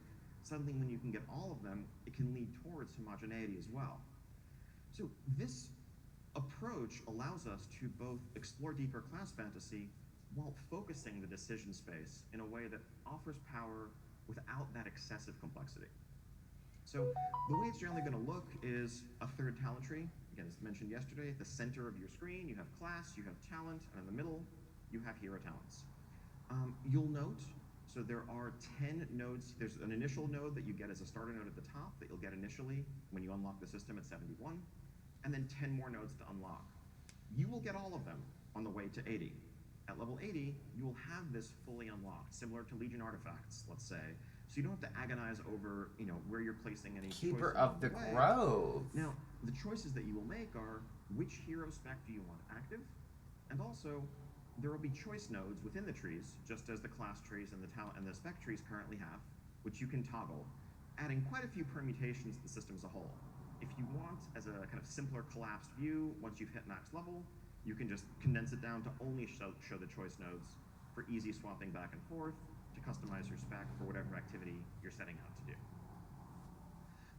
Suddenly, when you can get all of them, it can lead towards homogeneity as well. So this approach allows us to both explore deeper class fantasy while focusing the decision space in a way that offers power without that excessive complexity. So the way it's generally going to look is a third talent tree. Again, as mentioned yesterday, at the center of your screen, you have class, you have talent, and in the middle, you have hero talents. You'll note, so there are 10 nodes. There's an initial node that you get as a starter node at the top that you'll get initially when you unlock the system at 71, and then 10 more nodes to unlock. You will get all of them on the way to 80. At level 80, you will have this fully unlocked, similar to Legion artifacts, let's say. So you don't have to agonize over, where you're placing any Keeper choices of the way. Grove. Now, the choices that you will make are which hero spec do you want active, and also there will be choice nodes within the trees, just as the class trees and the talent and the spec trees currently have, which you can toggle, adding quite a few permutations to the system as a whole. If you want, as a kind of simpler collapsed view, once you've hit max level, you can just condense it down to only show the choice nodes for easy swapping back and forth to customize your spec for whatever activity you're setting out to do.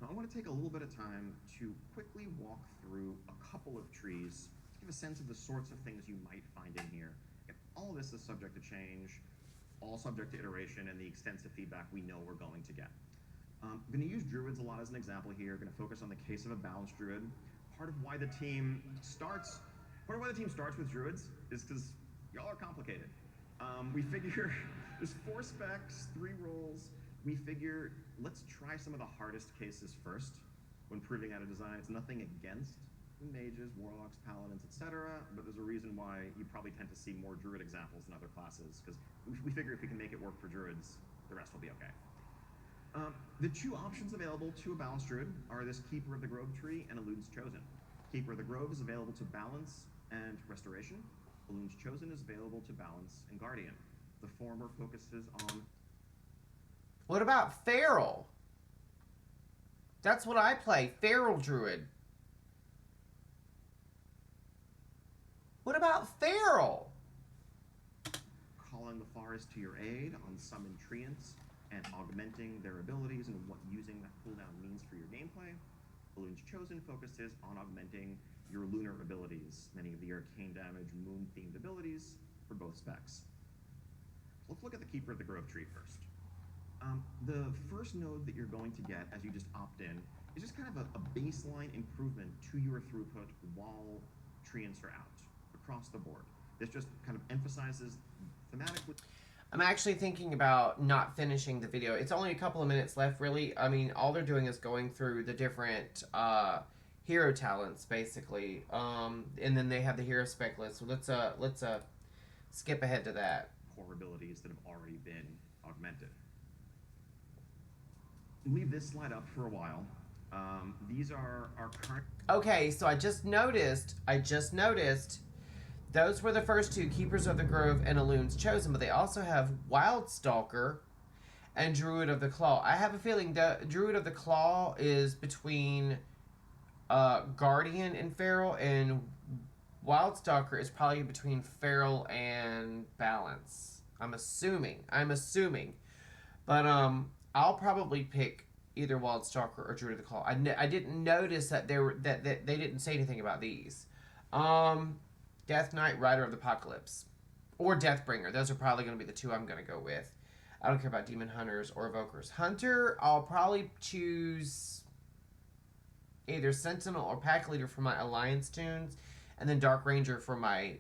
Now, I want to take a little bit of time to quickly walk through a couple of trees to give a sense of the sorts of things you might find in here. Again, all of this is subject to change, all subject to iteration and the extensive feedback we know we're going to get. I'm going to use druids a lot as an example here. Going to focus on the case of a balanced druid. Part of why the team starts with druids is because y'all are complicated. We figure there's 4 specs, 3 roles. We figure let's try some of the hardest cases first when proving out a design. It's nothing against mages, warlocks, paladins, etc. But there's a reason why you probably tend to see more druid examples than other classes, because we figure if we can make it work for druids, the rest will be okay. The 2 options available to a balanced druid are this Keeper of the Grove tree and Elude's Chosen. Keeper of the Grove is available to balance and restoration. Elude's Chosen is available to balance and guardian. The former focuses on... What about Feral? That's what I play, Feral Druid. What about Feral? Calling the forest to your aid on summoned treants and augmenting their abilities and what using that cooldown means for your gameplay. Elude's Chosen focuses on augmenting your lunar abilities, many of the arcane damage, moon-themed abilities for both specs. Let's look at the Keeper of the Grove tree first. The first node that you're going to get as you just opt in is just kind of a baseline improvement to your throughput while treants are out across the board. This just kind of emphasizes thematically. I'm actually thinking about not finishing the video. It's only a couple of minutes left, really. I mean, all they're doing is going through the different hero talents, basically. And then they have the hero spec list. So let's skip ahead to that. Core abilities that have already been augmented. Leave this slide up for a while. These are our current... Okay, so I just noticed those were the first two, Keepers of the Grove and Elun's Chosen, but they also have Wild Stalker and Druid of the Claw. I have a feeling that Druid of the Claw is between Guardian and Feral, and Wildstalker is probably between Feral and Balance. I'm assuming. But I'll probably pick either Wildstalker or Druid of the Claw. I didn't notice that that they didn't say anything about these. Death Knight, Rider of the Apocalypse, or Deathbringer. Those are probably going to be the two I'm going to go with. I don't care about Demon Hunters or Evokers. Hunter, I'll probably choose either Sentinel or Pack Leader for my Alliance tunes, and then Dark Ranger for my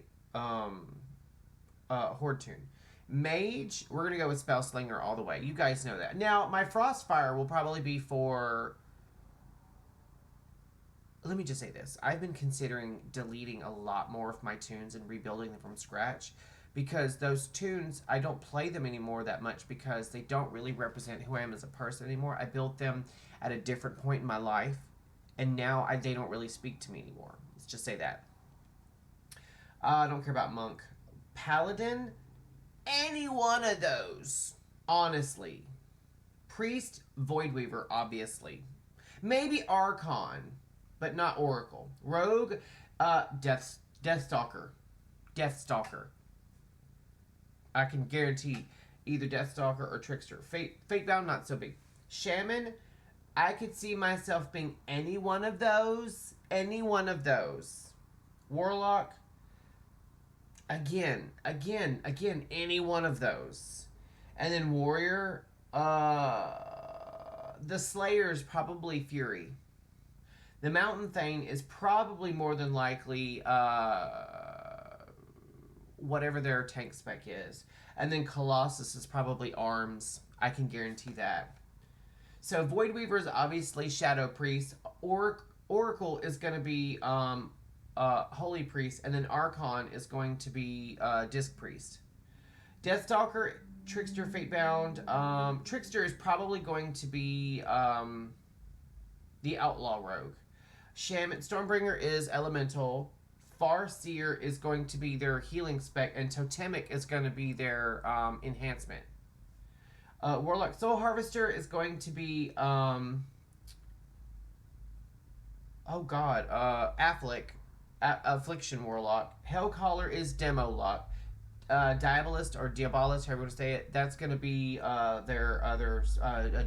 Horde tune. Mage, we're going to go with Spellslinger all the way. You guys know that. Now, my Frostfire will probably be for... Let me just say this. I've been considering deleting a lot more of my tunes and rebuilding them from scratch, because those tunes, I don't play them anymore that much because they don't really represent who I am as a person anymore. I built them at a different point in my life, and now they don't really speak to me anymore. Let's just say that. I don't care about Monk. Paladin, any one of those, honestly. Priest, Voidweaver, obviously. Maybe Archon, but not Oracle. Rogue, Deathstalker. Deathstalker. I can guarantee either Deathstalker or Trickster. Fatebound, not so big. Shaman, I could see myself being any one of those. Any one of those. Warlock, again, any one of those. And then Warrior, the Slayer's probably Fury. The Mountain Thane is probably more than likely whatever their tank spec is. And then Colossus is probably Arms. I can guarantee that. So Voidweaver is obviously Shadow Priest. Oracle is going to be Holy Priest. And then Archon is going to be Disc Priest. Deathstalker, Trickster, Fatebound. Trickster is probably going to be the Outlaw Rogue. Shaman, Stormbringer is Elemental. Farseer is going to be their healing spec, and Totemic is going to be their enhancement. Warlock Soul Harvester is going to be Affliction Warlock. Hellcaller is Demo Lock. Diabolist or Diabolist, however you want to say it, that's going to be their other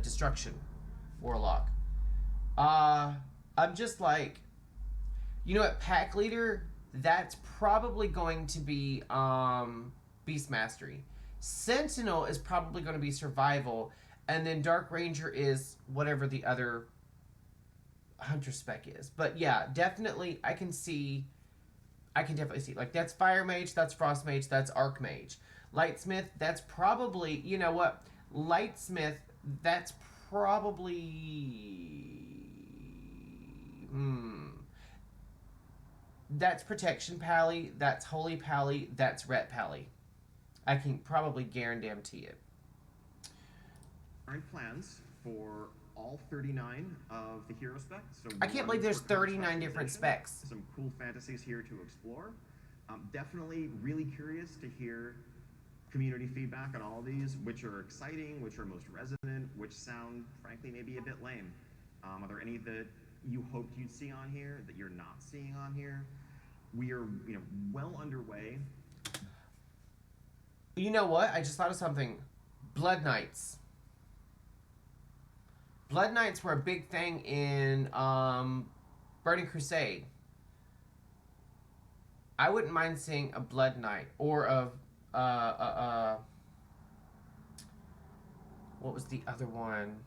Destruction Warlock. I'm just like, you know what, Pack Leader, that's probably going to be Beast Mastery. Sentinel is probably going to be Survival, and then Dark Ranger is whatever the other Hunter spec is. But yeah, definitely, I can definitely see, like, that's Fire Mage, that's Frost Mage, that's Arc Mage. Lightsmith, that's probably, you know what, Lightsmith, that's probably... That's Protection Pally, that's Holy Pally, that's Ret Pally. I can probably guarantee it. Current plans for all 39 of the hero specs. So I can't believe there's 39 different specs. Some cool fantasies here to explore. Definitely really curious to hear community feedback on all of these, which are exciting, which are most resonant, which sound, frankly, maybe a bit lame. Are there any that you hoped you'd see on here that you're not seeing on here? We are, well underway. You know what? I just thought of something. Blood Knights. Blood Knights were a big thing in Burning Crusade. I wouldn't mind seeing a Blood Knight or what was the other one?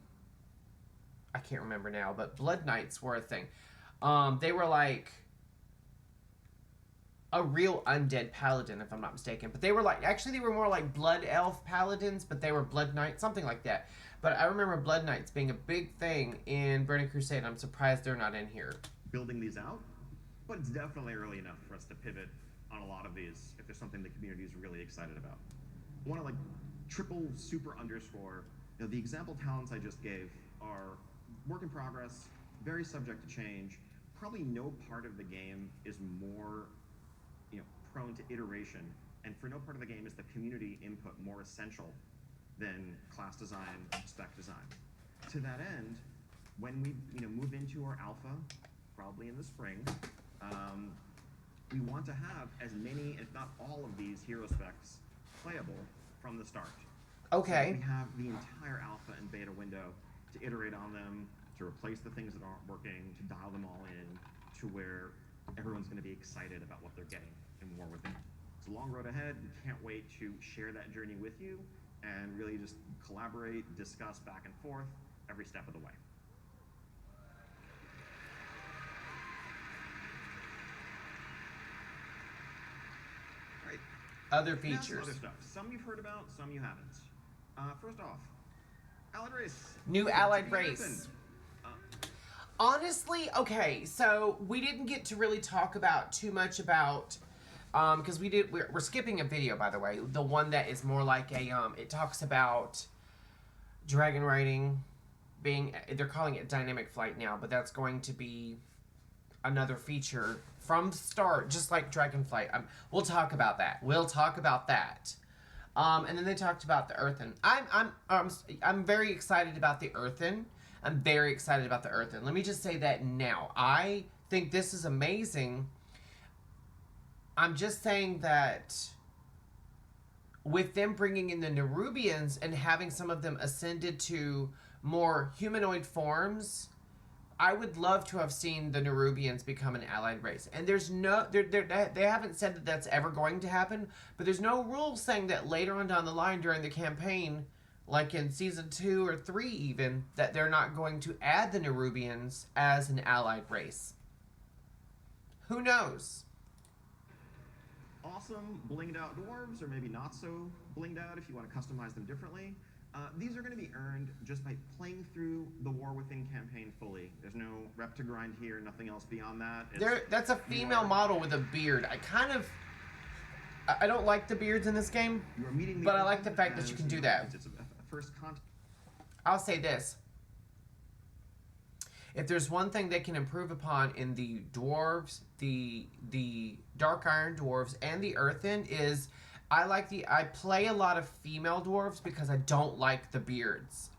I can't remember now, but Blood Knights were a thing. They were like a real undead paladin, if I'm not mistaken. But they were like, actually they were more like Blood Elf paladins, but they were Blood Knights, something like that. But I remember Blood Knights being a big thing in Burning Crusade. I'm surprised they're not in here. Building these out, but it's definitely early enough for us to pivot on a lot of these if there's something the community is really excited about. I want to triple super underscore, the example talents I just gave are work in progress, very subject to change, probably no part of the game is more, prone to iteration, and for no part of the game is the community input more essential than class design, spec design. To that end, when we move into our alpha, probably in the spring, we want to have as many, if not all of these hero specs playable from the start. Okay. So we have the entire alpha and beta window to iterate on them, to replace the things that aren't working, to dial them all in to where everyone's going to be excited about what they're getting in War Within. It's a long road ahead. We can't wait to share that journey with you and really just collaborate, discuss back and forth every step of the way. Right. Other Now features. some other stuff. Some you've heard about, some you haven't. First off, Allied Race. New Allied Open. Race. Honestly, okay, so we didn't get to really talk about too much about, because we're skipping a video, by the way, the one that is more like a, it talks about dragon riding being, they're calling it dynamic flight now, but that's going to be another feature from the start, just like Dragonflight. We'll talk about that. And then they talked about the Earthen. I'm very excited about the Earthen. Let me just say that now. I think this is amazing. I'm just saying that with them bringing in the Nerubians and having some of them ascended to more humanoid forms, I would love to have seen the Nerubians become an allied race. And there's no, they haven't said that that's ever going to happen, but there's no rule saying that later on down the line during the campaign, like in season 2 or 3 even, that they're not going to add the Nerubians as an allied race. Who knows? Awesome blinged out dwarves, or maybe not so blinged out if you want to customize them differently. These are going to be earned just by playing through the War Within campaign fully. There's no rep to grind here, nothing else beyond that. That's a female model with a beard. I don't like the beards in this game, but I like the fact that you can do that. It's a first contact. I'll say this. If there's one thing they can improve upon in the dwarves, the Dark Iron dwarves, and the Earthen is I play a lot of female dwarves because I don't like the beards.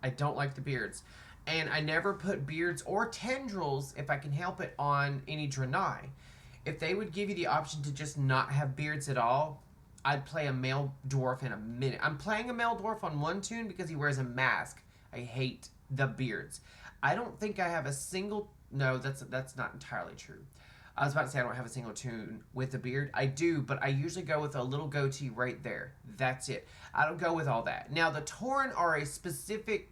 And I never put beards or tendrils, if I can help it, on any Draenei. If they would give you the option to just not have beards at all, I'd play a male dwarf in a minute. I'm playing a male dwarf on one toon because he wears a mask. I hate the beards. I don't think I have a single... No, that's not entirely true. I was about to say I don't have a single toon with a beard. I do, but I usually go with a little goatee right there. That's it. I don't go with all that. Now, the Tauren are a specific...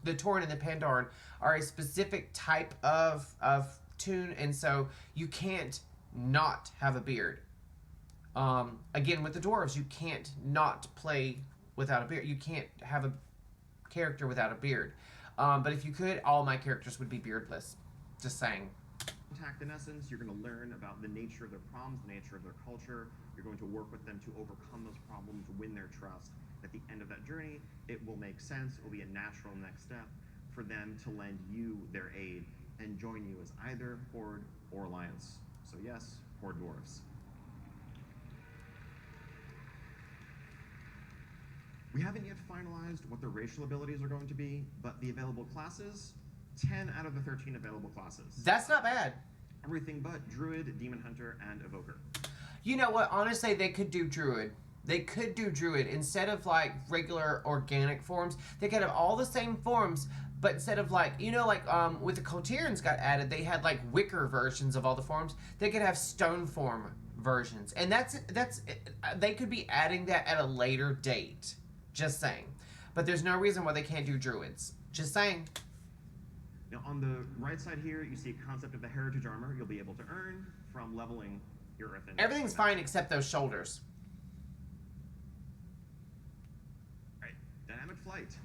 The Tauren and the Pandaren are a specific type of toon, and so you can't not have a beard. Again, with the dwarves, you can't not play without a beard. You can't have a character without a beard. But if you could, all my characters would be beardless. Just saying. In essence, you're going to learn about the nature of their problems, the nature of their culture. You're going to work with them to overcome those problems, win their trust. At the end of that journey, it will make sense. It will be a natural next step for them to lend you their aid and join you as either Horde or Alliance. So yes, Horde dwarves. We haven't yet finalized what the racial abilities are going to be, but the available classes, 10 out of the 13 available classes. That's not bad. Everything but Druid, Demon Hunter, and Evoker. You know what? Honestly, they could do Druid. Instead of like regular organic forms. They could have all the same forms, but instead of like, with the Kotirans got added, they had like wicker versions of all the forms. They could have stone form versions. And that's they could be adding that at a later date. Just saying. But there's no reason why they can't do Druids. Just saying. Now, on the right side here, you see a concept of the heritage armor you'll be able to earn from leveling your Earthen. Everything's fine except those shoulders. All right, dynamic flight.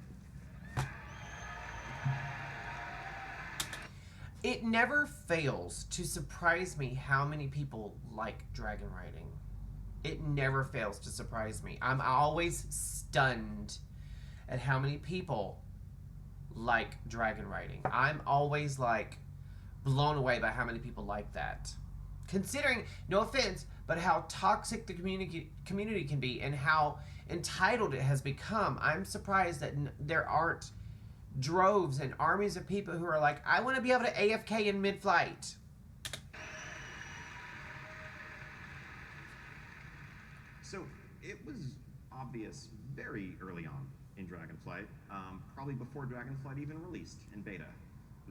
It never fails to surprise me how many people like dragon riding. It never fails to surprise me. I'm always stunned at how many people like dragon riding. I'm always like blown away by how many people like that. Considering, no offense, but how toxic the community can be and how entitled it has become, I'm surprised that there aren't droves and armies of people who are like, I want to be able to AFK in mid-flight. So it was obvious very early on in Dragonflight, probably before Dragonflight even released in beta,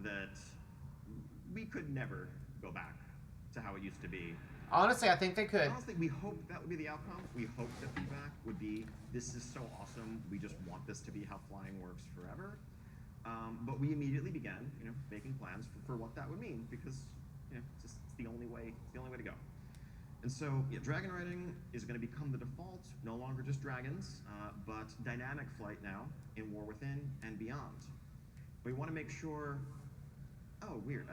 that we could never go back to how it used to be. Honestly, I think they could. Honestly, we hope that would be the outcome. We hope the feedback would be, this is so awesome, we just want this to be how flying works forever. But we immediately began, making plans for what that would mean, because it's the only way to go. And so, dragon riding is going to become the default, no longer just dragons, but dynamic flight now in War Within and beyond. We want to make sure. Oh, weird.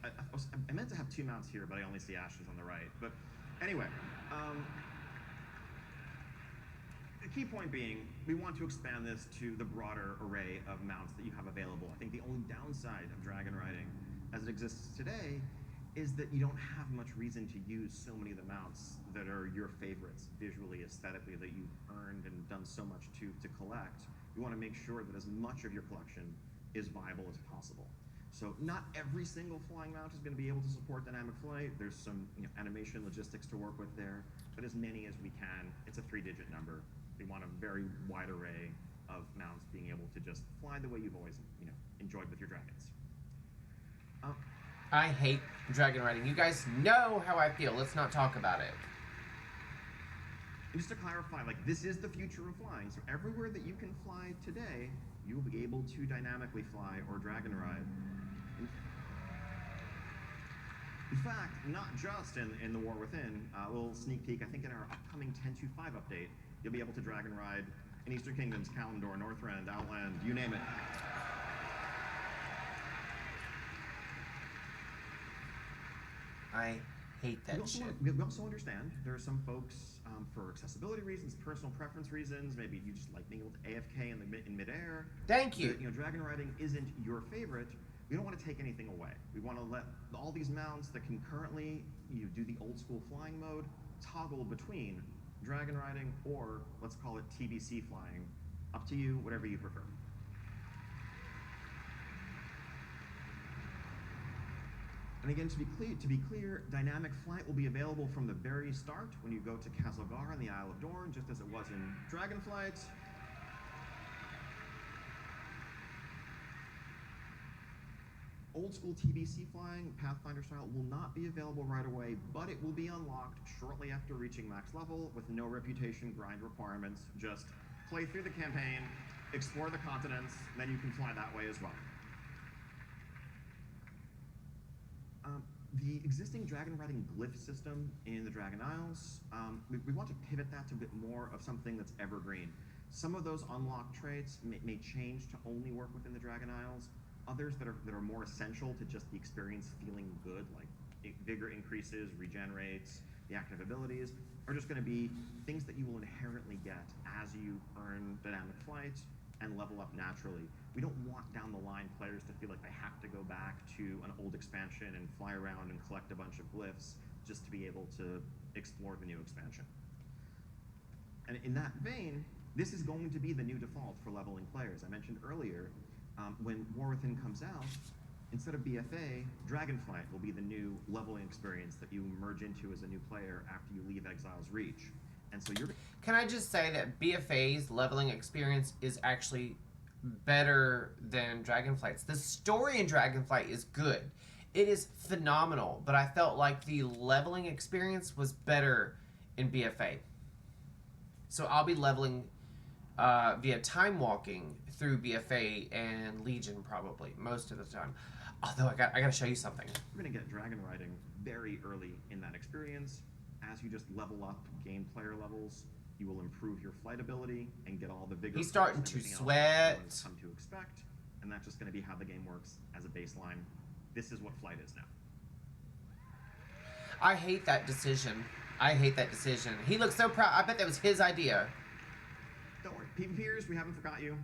I meant to have 2 mounts here, but I only see Ashes on the right. But anyway, the key point being, we want to expand this to the broader array of mounts that you have available. I think the only downside of dragon riding, as it exists today, is that you don't have much reason to use so many of the mounts that are your favorites visually, aesthetically, that you've earned and done so much to collect. You want to make sure that as much of your collection is viable as possible. So not every single flying mount is going to be able to support dynamic flight. There's some animation logistics to work with there, but as many as we can. It's a 3-digit number. We want a very wide array of mounts being able to just fly the way you've always enjoyed with your dragons. I hate dragon riding. You guys know how I feel. Let's not talk about it. And just to clarify, this is the future of flying. So everywhere that you can fly today, you will be able to dynamically fly or dragon ride. In fact, not just in the War Within, a little sneak peek, I think in our upcoming 10.2.5 update, you'll be able to dragon ride in Eastern Kingdoms, Kalimdor, Northrend, Outland, you name it. I hate that shit. We also understand there are some folks, for accessibility reasons, personal preference reasons, maybe you just like being able to AFK in midair. Thank you. Dragon riding isn't your favorite. We don't want to take anything away. We want to let all these mounts that can currently do the old school flying mode toggle between dragon riding or let's call it TBC flying. Up to you, whatever you prefer. And again, to be clear, dynamic flight will be available from the very start when you go to Castlegar on the Isle of Dorn, just as it was in Dragonflight. Old school TBC flying, Pathfinder style, will not be available right away, but it will be unlocked shortly after reaching max level with no reputation grind requirements. Just play through the campaign, explore the continents, then you can fly that way as well. The existing dragon riding glyph system in the Dragon Isles, we want to pivot that to a bit more of something that's evergreen. Some of those unlocked traits may change to only work within the Dragon Isles. Others that are more essential to just the experience feeling good, like vigor increases, regenerates, the active abilities, are just going to be things that you will inherently get as you earn dynamic flight and level up naturally. We don't want down the line players to feel like they have to go back to an old expansion and fly around and collect a bunch of glyphs just to be able to explore the new expansion. And in that vein, this is going to be the new default for leveling players. I mentioned earlier, when War Within comes out, instead of BFA, Dragonflight will be the new leveling experience that you merge into as a new player after you leave Exile's Reach. And so you're... Can I just say that BFA's leveling experience is actually better than Dragonflight's? The story in Dragonflight is good. It is phenomenal, but I felt like the leveling experience was better in BFA. So I'll be leveling via time walking through BFA and Legion probably most of the time. Although I gotta show you something. We're gonna get dragon riding very early in that experience. As you just level up, gain player levels, you will improve your flight ability and get all the vigor. He's starting to sweat. Come to expect, and that's just going to be how the game works as a baseline. This is what flight is now. I hate that decision. I hate that decision. He looks so proud. I bet that was his idea. Don't worry, PvPers, we haven't forgot you.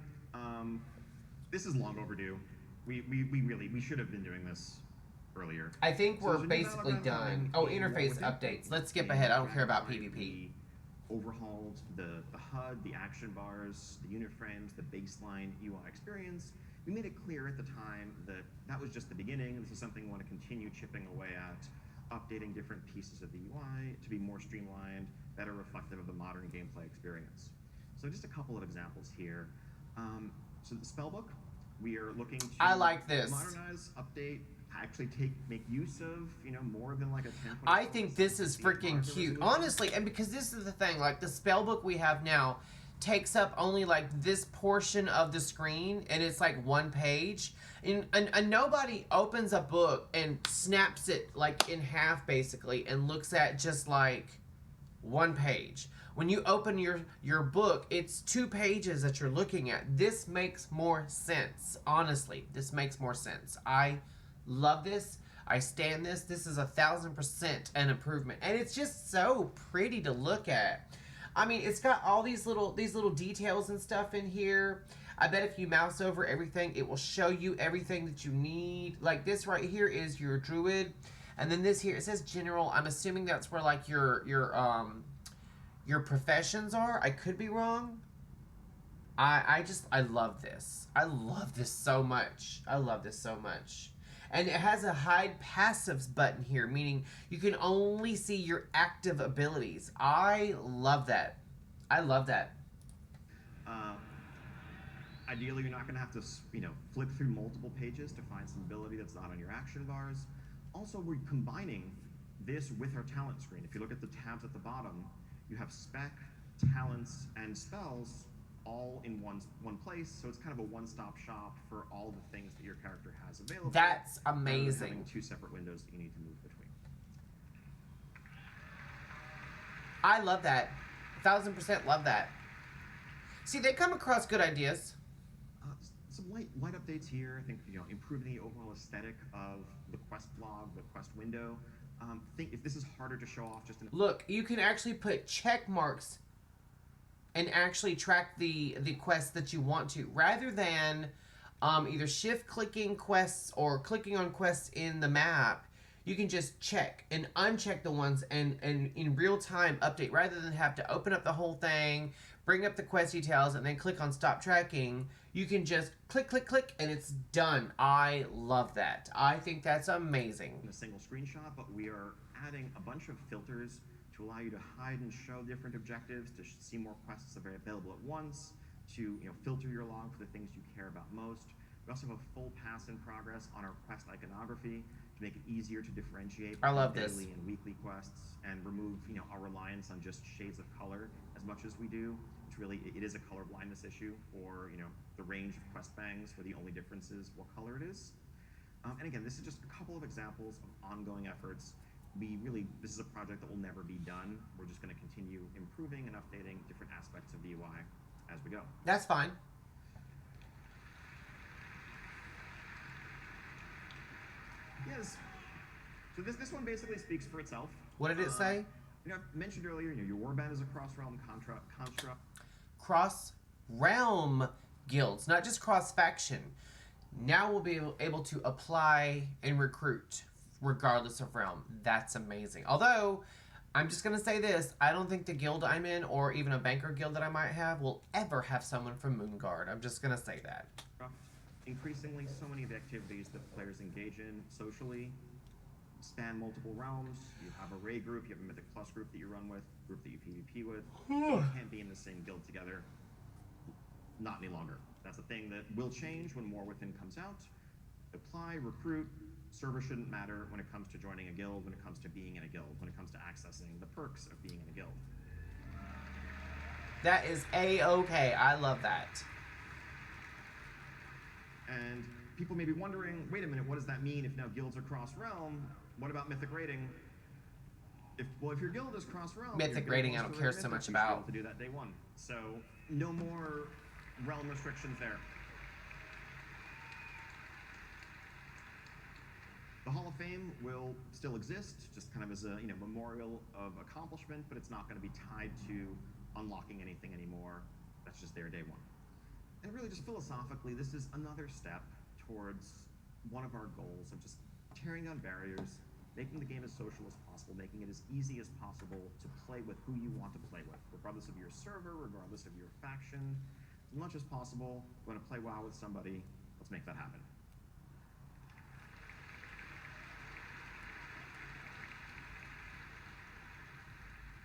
This is long overdue. We should have been doing this earlier. I think So we're there's a new basically battleground done. coming Oh, in War interface Within. updates. Let's skip In ahead. I don't care about Dragonflight, PvP. we overhauled the HUD, the action bars, the unit frames, the baseline UI experience. We made it clear at the time that that was just the beginning. This is something we want to continue chipping away at, updating different pieces of the UI to be more streamlined, better reflective of the modern gameplay experience. So just a couple of examples here. So the spellbook, we are looking to I like this. modernize, update, actually make use of, more than like a 10. I think this is freaking cute. Honestly, and because this is the thing, like the spellbook we have now takes up only like this portion of the screen and it's like one page. And nobody opens a book and snaps it like in half basically and looks at just like one page. When you open your book, it's 2 pages that you're looking at. This makes more sense. Honestly, this makes more sense. I love this. I stand this. This is 1,000% an improvement. And it's just so pretty to look at. I mean, it's got all these little details and stuff in here. I bet if you mouse over everything, it will show you everything that you need. Like this right here is your druid. And then this here, it says general. I'm assuming that's where like your professions are. I could be wrong. I love this. I love this so much. I love this so much. And it has a hide passives button here, meaning you can only see your active abilities. I love that. I love that. Ideally, you're not going to have to, flip through multiple pages to find some ability that's not on your action bars. Also, we're combining this with our talent screen. If you look at the tabs at the bottom, you have spec, talents, and spells all in one place, so it's kind of a one-stop shop for all the things that your character has available. That's amazing. Having 2 separate windows that you need to move between. I love that. 1,000% love that. See, they come across good ideas. Some light updates here. I think improving the overall aesthetic of the quest log, the quest window. Think if this is harder to show off, just look, you can actually put check marks and actually track the quests that you want to, rather than either shift clicking quests or clicking on quests in the map. You can just check and uncheck the ones and in real time update, rather than have to open up the whole thing, bring up the quest details, and then click on stop tracking. You can just click, click, click, and it's done. I love that. I think that's amazing. In a single screenshot, but we are adding a bunch of filters to allow you to hide and show different objectives, to see more quests that are available at once, to filter your log for the things you care about most. We also have a full pass in progress on our quest iconography to make it easier to differentiate between daily and weekly quests, and remove our reliance on just shades of color as much as we do. It's really, it is a color blindness issue for the range of quest bangs, where the only difference is what color it is. And again, this is just a couple of examples of ongoing efforts. This is a project that will never be done. We're just going to continue improving and updating different aspects of the UI as we go. That's fine. Yes. So this one basically speaks for itself. What did it say? I mentioned earlier, your warband is a cross-realm construct. Cross-realm guilds, not just cross-faction. Now we'll be able to apply and recruit regardless of realm. That's amazing. Although, I'm just going to say this, I don't think the guild I'm in, or even a banker guild that I might have, will ever have someone from Moonguard. I'm just going to say that. Increasingly, so many of the activities that players engage in socially span multiple realms. You have a raid group, you have a Mythic Plus group that you run with, group that you PvP with. You can't be in the same guild together. Not any longer. That's a thing that will change when War Within comes out. Apply, recruit. Server shouldn't matter when it comes to joining a guild, when it comes to being in a guild, when it comes to accessing the perks of being in a guild. That is A-okay. I love that. And people may be wondering, wait a minute, what does that mean if now guilds are cross-realm? What about mythic rating? If your guild is cross-realm, mythic rating I don't care so much about. You should be able to do that day one. So no more realm restrictions there. The Hall of Fame will still exist, just kind of as a memorial of accomplishment, but it's not going to be tied to unlocking anything anymore. That's just there day one. And really, just philosophically, this is another step towards one of our goals of just tearing down barriers, making the game as social as possible, making it as easy as possible to play with who you want to play with, regardless of your server, regardless of your faction. As much as possible, you want to play WoW with somebody, let's make that happen.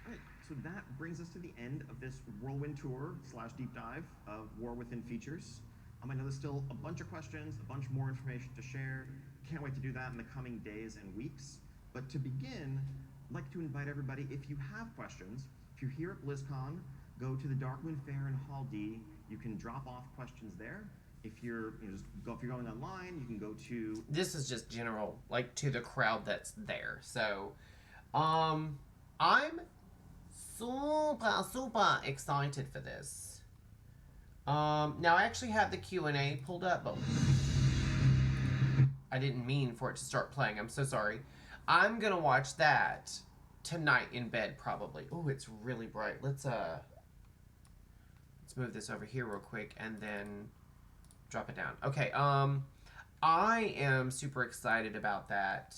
Alright, so that brings us to the end of this whirlwind tour / deep dive of War Within features. I know there's still a bunch of questions, a bunch more information to share. Can't wait to do that in the coming days and weeks. But to begin, I'd like to invite everybody, if you have questions, if you're here at BlizzCon, go to the Darkmoon Fair in Hall D. You can drop off questions there. If you're if you're going online, you can go to... This is just general, like, to the crowd that's there. So, I'm super excited for this. Now I actually have the Q&A pulled up, but I didn't mean for it to start playing. I'm so sorry. I'm gonna watch that tonight in bed, probably. Oh, it's really bright. Let's move this over here real quick and then drop it down. Okay, I am super excited about that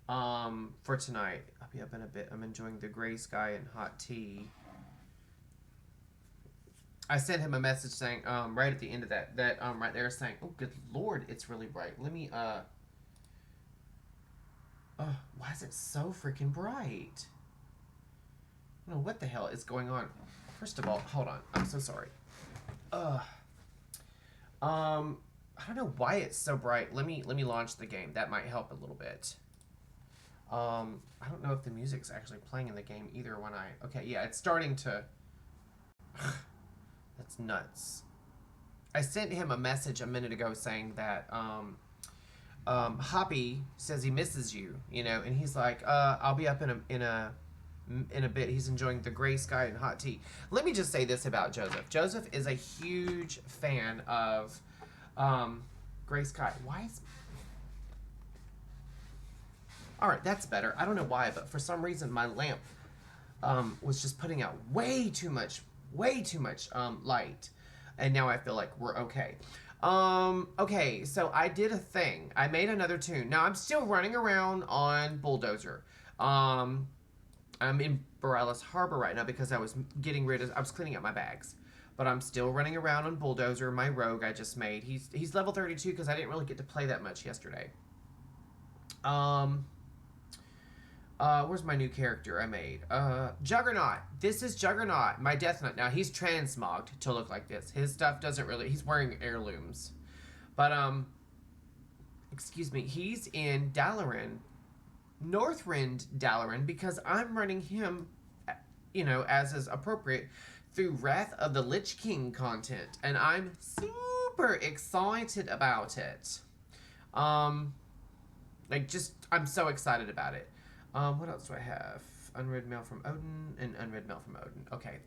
for tonight. I'll be up in a bit. I'm enjoying the gray sky and hot tea. I sent him a message saying, right at the end of that right there saying, oh, good Lord, it's really bright. Let me, why is it so freaking bright? I don't know what the hell is going on. First of all, hold on. I'm so sorry. I don't know why it's so bright. Let me launch the game. That might help a little bit. I don't know if the music's actually playing in the game either when okay, yeah, it's starting to... That's nuts. I sent him a message a minute ago saying that Hoppy says he misses you, and he's like, I'll be up in a bit. He's enjoying the gray sky and hot tea. Let me just say this about Joseph. Joseph is a huge fan of gray sky. Why is... All right, that's better. I don't know why, but for some reason my lamp was just putting out way too much light, and now I feel like we're okay. Okay, so I did a thing. I made another tune. Now I'm still running around on Bulldozer. I'm in Borealis Harbor right now because I was cleaning up my bags, but I'm still running around on Bulldozer. My rogue I just made. He's level 32 because I didn't really get to play that much yesterday. Where's my new character I made? Juggernaut. This is Juggernaut, my Death Knight. Now, he's transmogged to look like this. His stuff doesn't really... He's wearing heirlooms. But, excuse me. He's in Dalaran. Northrend Dalaran, because I'm running him, as is appropriate, through Wrath of the Lich King content. And I'm super excited about it. I'm so excited about it. What else do I have? Unread mail from Odin and unread mail from Odin. Okay.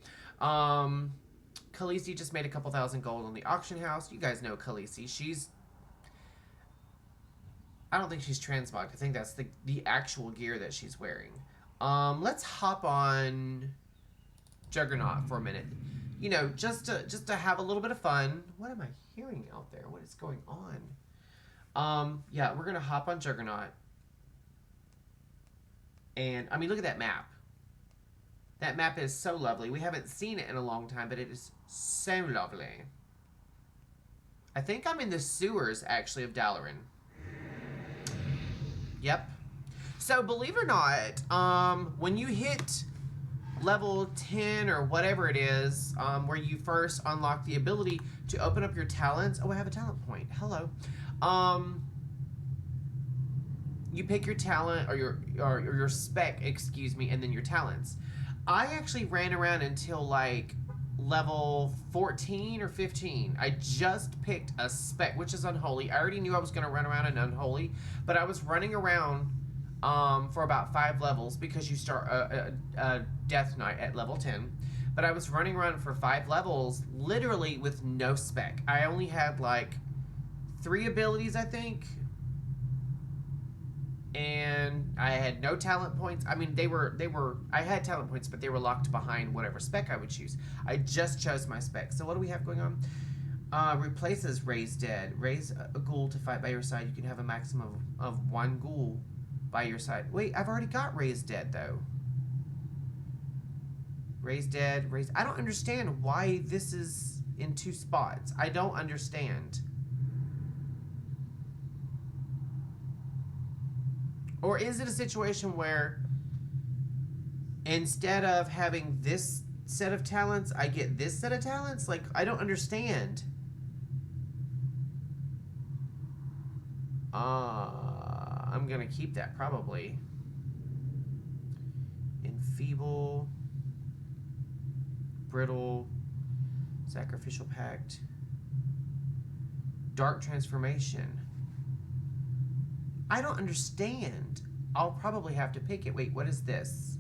Khaleesi just made a couple thousand gold on the auction house. You guys know Khaleesi. I don't think she's transmogged. I think that's the actual gear that she's wearing. Let's hop on Juggernaut for a minute. Just to have a little bit of fun. What am I hearing out there? What is going on? Yeah, we're gonna hop on Juggernaut. And, look at that map. That map is so lovely. We haven't seen it in a long time, but it is so lovely. I think I'm in the sewers, actually, of Dalaran. Yep. So, believe it or not, when you hit level 10 or whatever it is, where you first unlock the ability to open up your talents. Oh, I have a talent point. Hello. You pick your talent or your spec, excuse me, and then your talents. I actually ran around until like level 14 or 15. I just picked a spec, which is Unholy. I already knew I was going to run around in Unholy, but I was running around for about 5 levels because you start a Death Knight at level 10. But I was running around for 5 levels, literally with no spec. I only had like 3 abilities, I think. And I had no talent points. I had talent points, but they were locked behind whatever spec I would choose. I just chose my spec. So what do we have going on? Replaces Raise Dead. Raise a ghoul to fight by your side. You can have a maximum of one ghoul by your side. Wait, I've already got Raise Dead, though. Raise Dead, Raise... I don't understand why this is in 2 spots. I don't understand. Or is it a situation where instead of having this set of talents, I get this set of talents? Like, I don't understand. I'm gonna keep that probably. Enfeeble, Brittle, Sacrificial Pact, Dark Transformation. I don't understand. I'll probably have to pick it. Wait, what is this?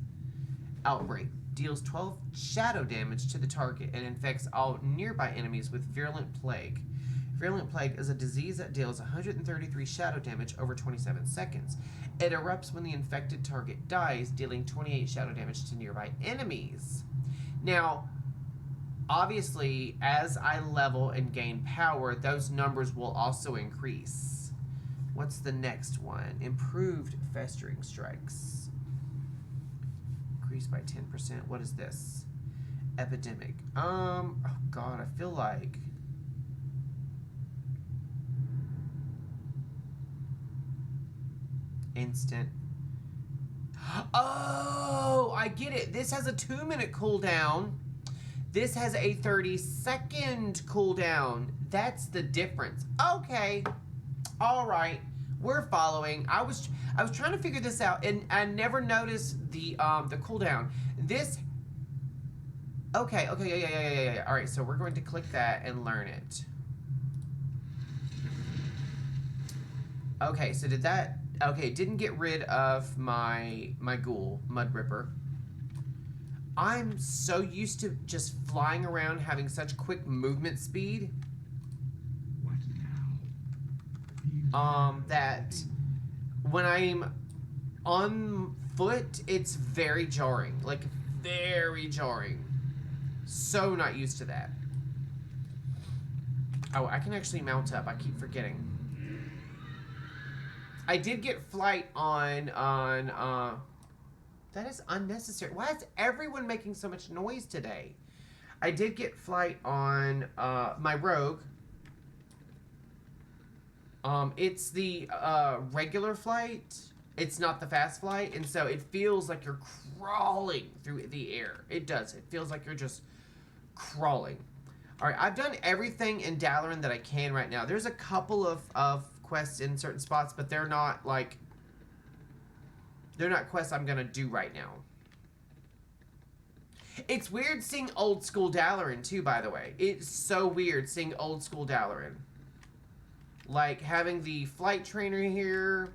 Outbreak. Deals 12 shadow damage to the target and infects all nearby enemies with Virulent Plague. Virulent Plague is a disease that deals 133 shadow damage over 27 seconds. It erupts when the infected target dies, dealing 28 shadow damage to nearby enemies. Now, obviously, as I level and gain power, those numbers will also increase. What's the next one? Improved Festering Strikes. Increased by 10%. What is this? Epidemic. Oh god, I feel like... Instant. Oh, I get it. This has a 2-minute cooldown. This has a 30-second cooldown. That's the difference. Okay. All right. We're following. I was trying to figure this out, and I never noticed the cooldown. This. Okay. Yeah. All right. So we're going to click that and learn it. Okay. So did that? Okay. Didn't get rid of my ghoul, Mud Ripper. I'm so used to just flying around, having such quick movement speed. That when I'm on foot, it's very jarring. Like, very jarring. So not used to that. Oh, I can actually mount up. I keep forgetting. I did get flight on that is unnecessary. Why is everyone making so much noise today? I did get flight on my rogue. It's the regular flight. It's not the fast flight, and so it feels like you're crawling through the air. It does. It feels like you're just crawling. All right, I've done everything in Dalaran that I can right now. There's a couple of quests in certain spots, but they're not like... They're not quests I'm gonna do right now. It's weird seeing old school Dalaran too, by the way. It's so weird seeing old school Dalaran. Like, having the flight trainer here,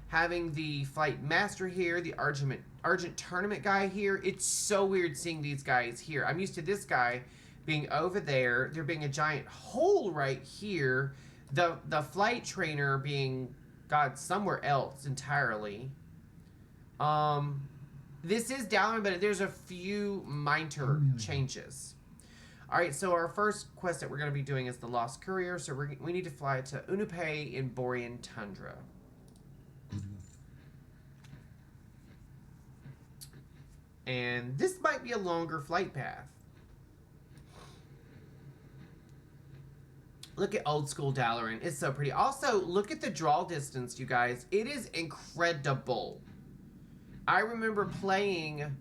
having the flight master here, the Argent tournament guy here. It's so weird seeing these guys here. I'm used to this guy being over there, there being a giant hole right here, the flight trainer being, God, somewhere else entirely. This is Dalaran, but there's a few minor changes. Alright, so our first quest that we're going to be doing is the Lost Courier, so we need to fly to Unupe in Borean Tundra. And this might be a longer flight path. Look at old school Dalaran. It's so pretty. Also, look at the draw distance, you guys. It is incredible. I remember playing...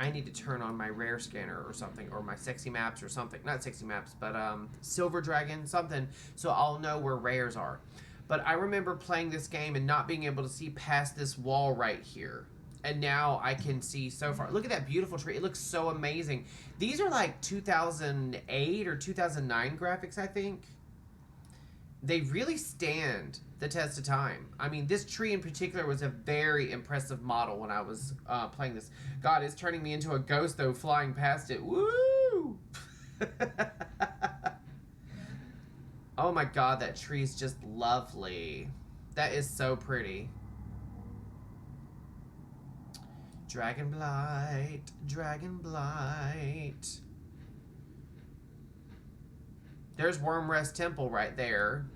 I need to turn on my rare scanner or something, or my sexy maps or something. Not sexy maps, but Silver Dragon, something, so I'll know where rares are. But I remember playing this game and not being able to see past this wall right here. And now I can see so far. Look at that beautiful tree. It looks so amazing. These are like 2008 or 2009 graphics, I think. They really stand the test of time. I mean, this tree in particular was a very impressive model when I was playing this. God, it's turning me into a ghost, though, flying past it. Woo! Oh my God, that tree is just lovely. That is so pretty. Dragon Blight. Dragon Blight. There's Wormrest Temple right there.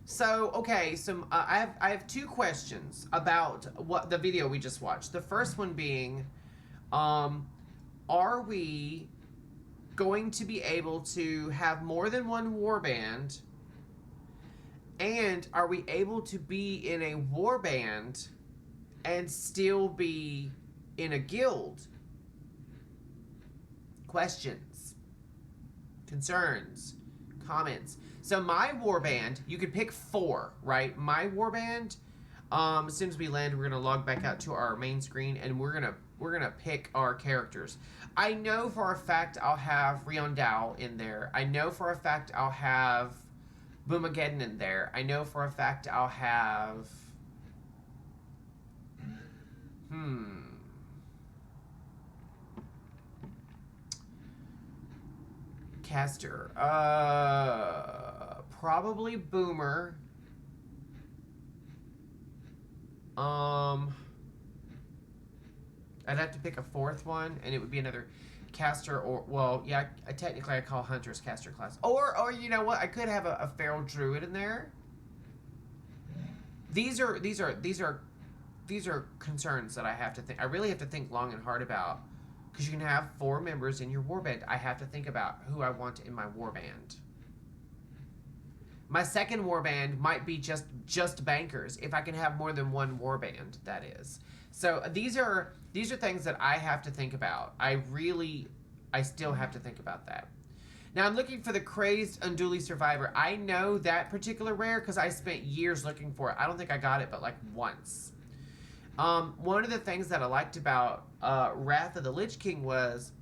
So, okay, so I have two questions about what the video we just watched. The first one being, are we going to be able to have more than one warband? And are we able to be in a warband and still be in a guild? Questions, concerns, comments. So my warband, you could pick 4, right? My warband, as soon as we land, we're gonna log back out to our main screen, and we're gonna pick our characters. I know for a fact I'll have Riondao in there. I know for a fact I'll have Boomageddon in there. I know for a fact I'll have caster. Probably Boomer. I'd have to pick a 4th one, and it would be another caster, or, well, yeah, technically I call Hunter's caster class. Or you know what? I could have a feral druid in there. These are concerns that I have to think. I really have to think long and hard about, because you can have 4 members in your warband. I have to think about who I want in my warband. My second warband might be just bankers, if I can have more than one warband, that is. So these are things that I have to think about. I still have to think about that. Now I'm looking for the Crazed Unduly Survivor. I know that particular rare because I spent years looking for it. I don't think I got it but like once. One of the things that I liked about Wrath of the Lich King was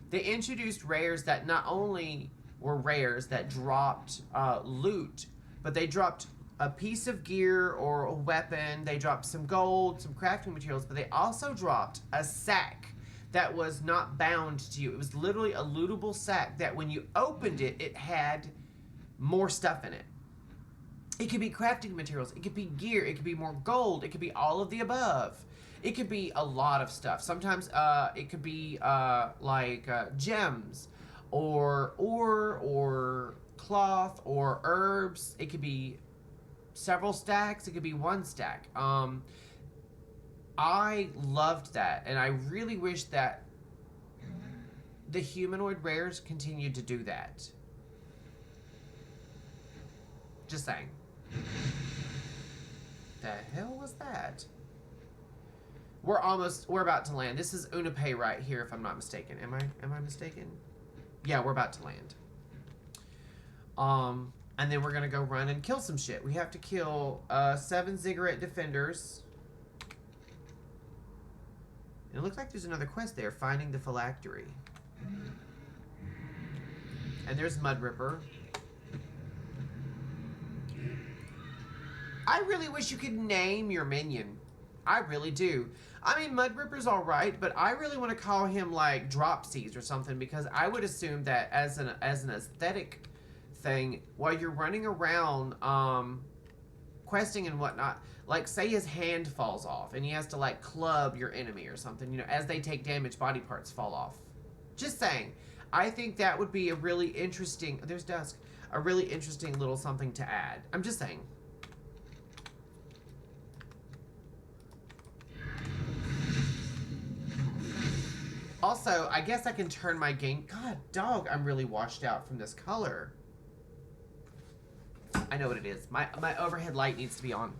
they introduced rares that not only were rares that dropped loot, but they dropped a piece of gear or a weapon. They dropped some gold, some crafting materials, but they also dropped a sack that was not bound to you. It was literally a lootable sack that when you opened it, it had more stuff in it. It could be crafting materials, it could be gear, it could be more gold, it could be all of the above. It could be a lot of stuff. Sometimes it could be like gems or ore or cloth or herbs. It could be several stacks, it could be one stack. I loved that, and I really wish that the humanoid rares continued to do that. Just saying. The hell was that? We're about to land. This is Unape right here, if I'm not mistaken. Am I mistaken? Yeah, we're about to land. And then we're gonna go run and kill some shit. We have to kill 7 Ziggurat defenders. And it looks like there's another quest there, finding the phylactery. And there's Mudripper. I really wish you could name your minion. I really do. I mean, Mudripper's alright, but I really want to call him like Dropsies or something, because I would assume that as an aesthetic thing, while you're running around questing and whatnot, like say his hand falls off and he has to like club your enemy or something, you know, as they take damage, body parts fall off. Just saying. I think that would be a really interesting, there's Dusk, a really interesting little something to add. I'm just saying. Also, I guess I can turn my game... God, dog, I'm really washed out from this color. I know what it is. My overhead light needs to be on.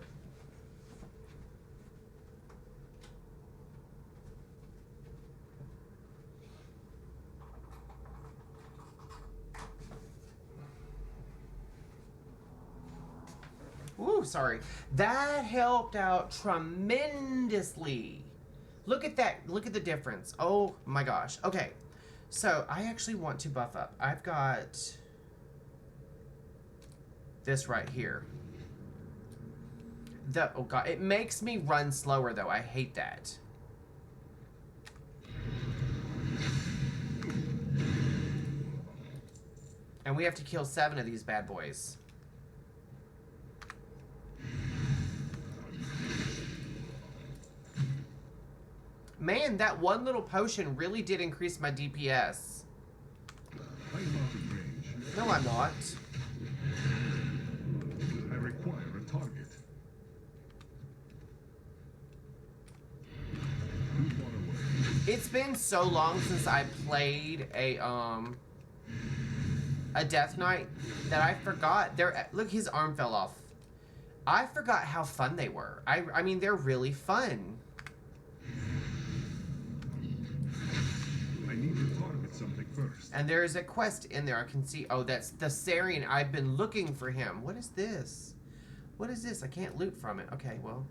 Ooh, sorry. That helped out tremendously. Look at that. Look at the difference. Oh my gosh. Okay. So I actually want to buff up. I've got this right here. Oh god. It makes me run slower though. I hate that. And we have to kill 7 of these bad boys. Man, that one little potion really did increase my DPS. I am out of range. No, I'm not. I require a target. Move on away. It's been so long since I played a Death Knight that I forgot. Look, his arm fell off. I forgot how fun they were. I mean, they're really fun. I need to target something first. And there is a quest in there. I can see. Oh, that's the Sarian. I've been looking for him. What is this? What is this? I can't loot from it. Okay, well.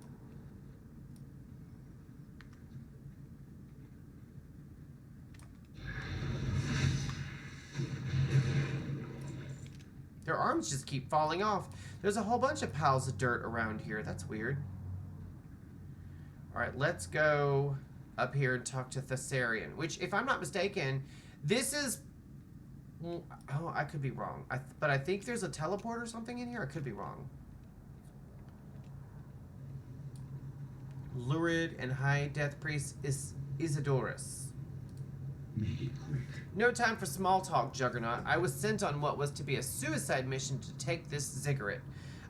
Their arms just keep falling off. There's a whole bunch of piles of dirt around here. That's weird. All right, let's go up here and talk to Thessarian, which, if I'm not mistaken, this is... Oh, I could be wrong. But I think there's a teleport or something in here. I could be wrong. Lurid and High Death Priest is Isidorus. Make it quick. No time for small talk, Juggernaut. I was sent on what was to be a suicide mission to take this ziggurat.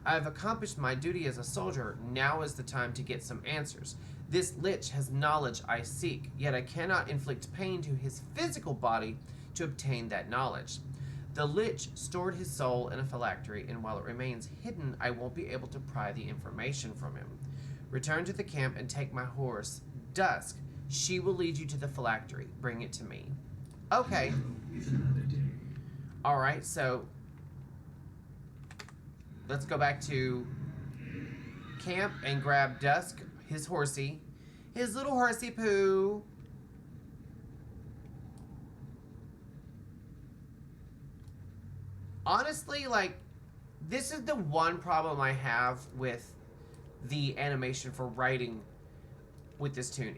I have accomplished my duty as a soldier. Now is the time to get some answers. This lich has knowledge I seek, yet I cannot inflict pain to his physical body to obtain that knowledge. The lich stored his soul in a phylactery, and while it remains hidden, I won't be able to pry the information from him. Return to the camp and take my horse, Dusk. She will lead you to the phylactery. Bring it to me. Okay. It's another day. Alright, so let's go back to camp and grab Dusk, his horsey. His little horsey poo. Honestly, like, this is the one problem I have with the animation for riding with this tune.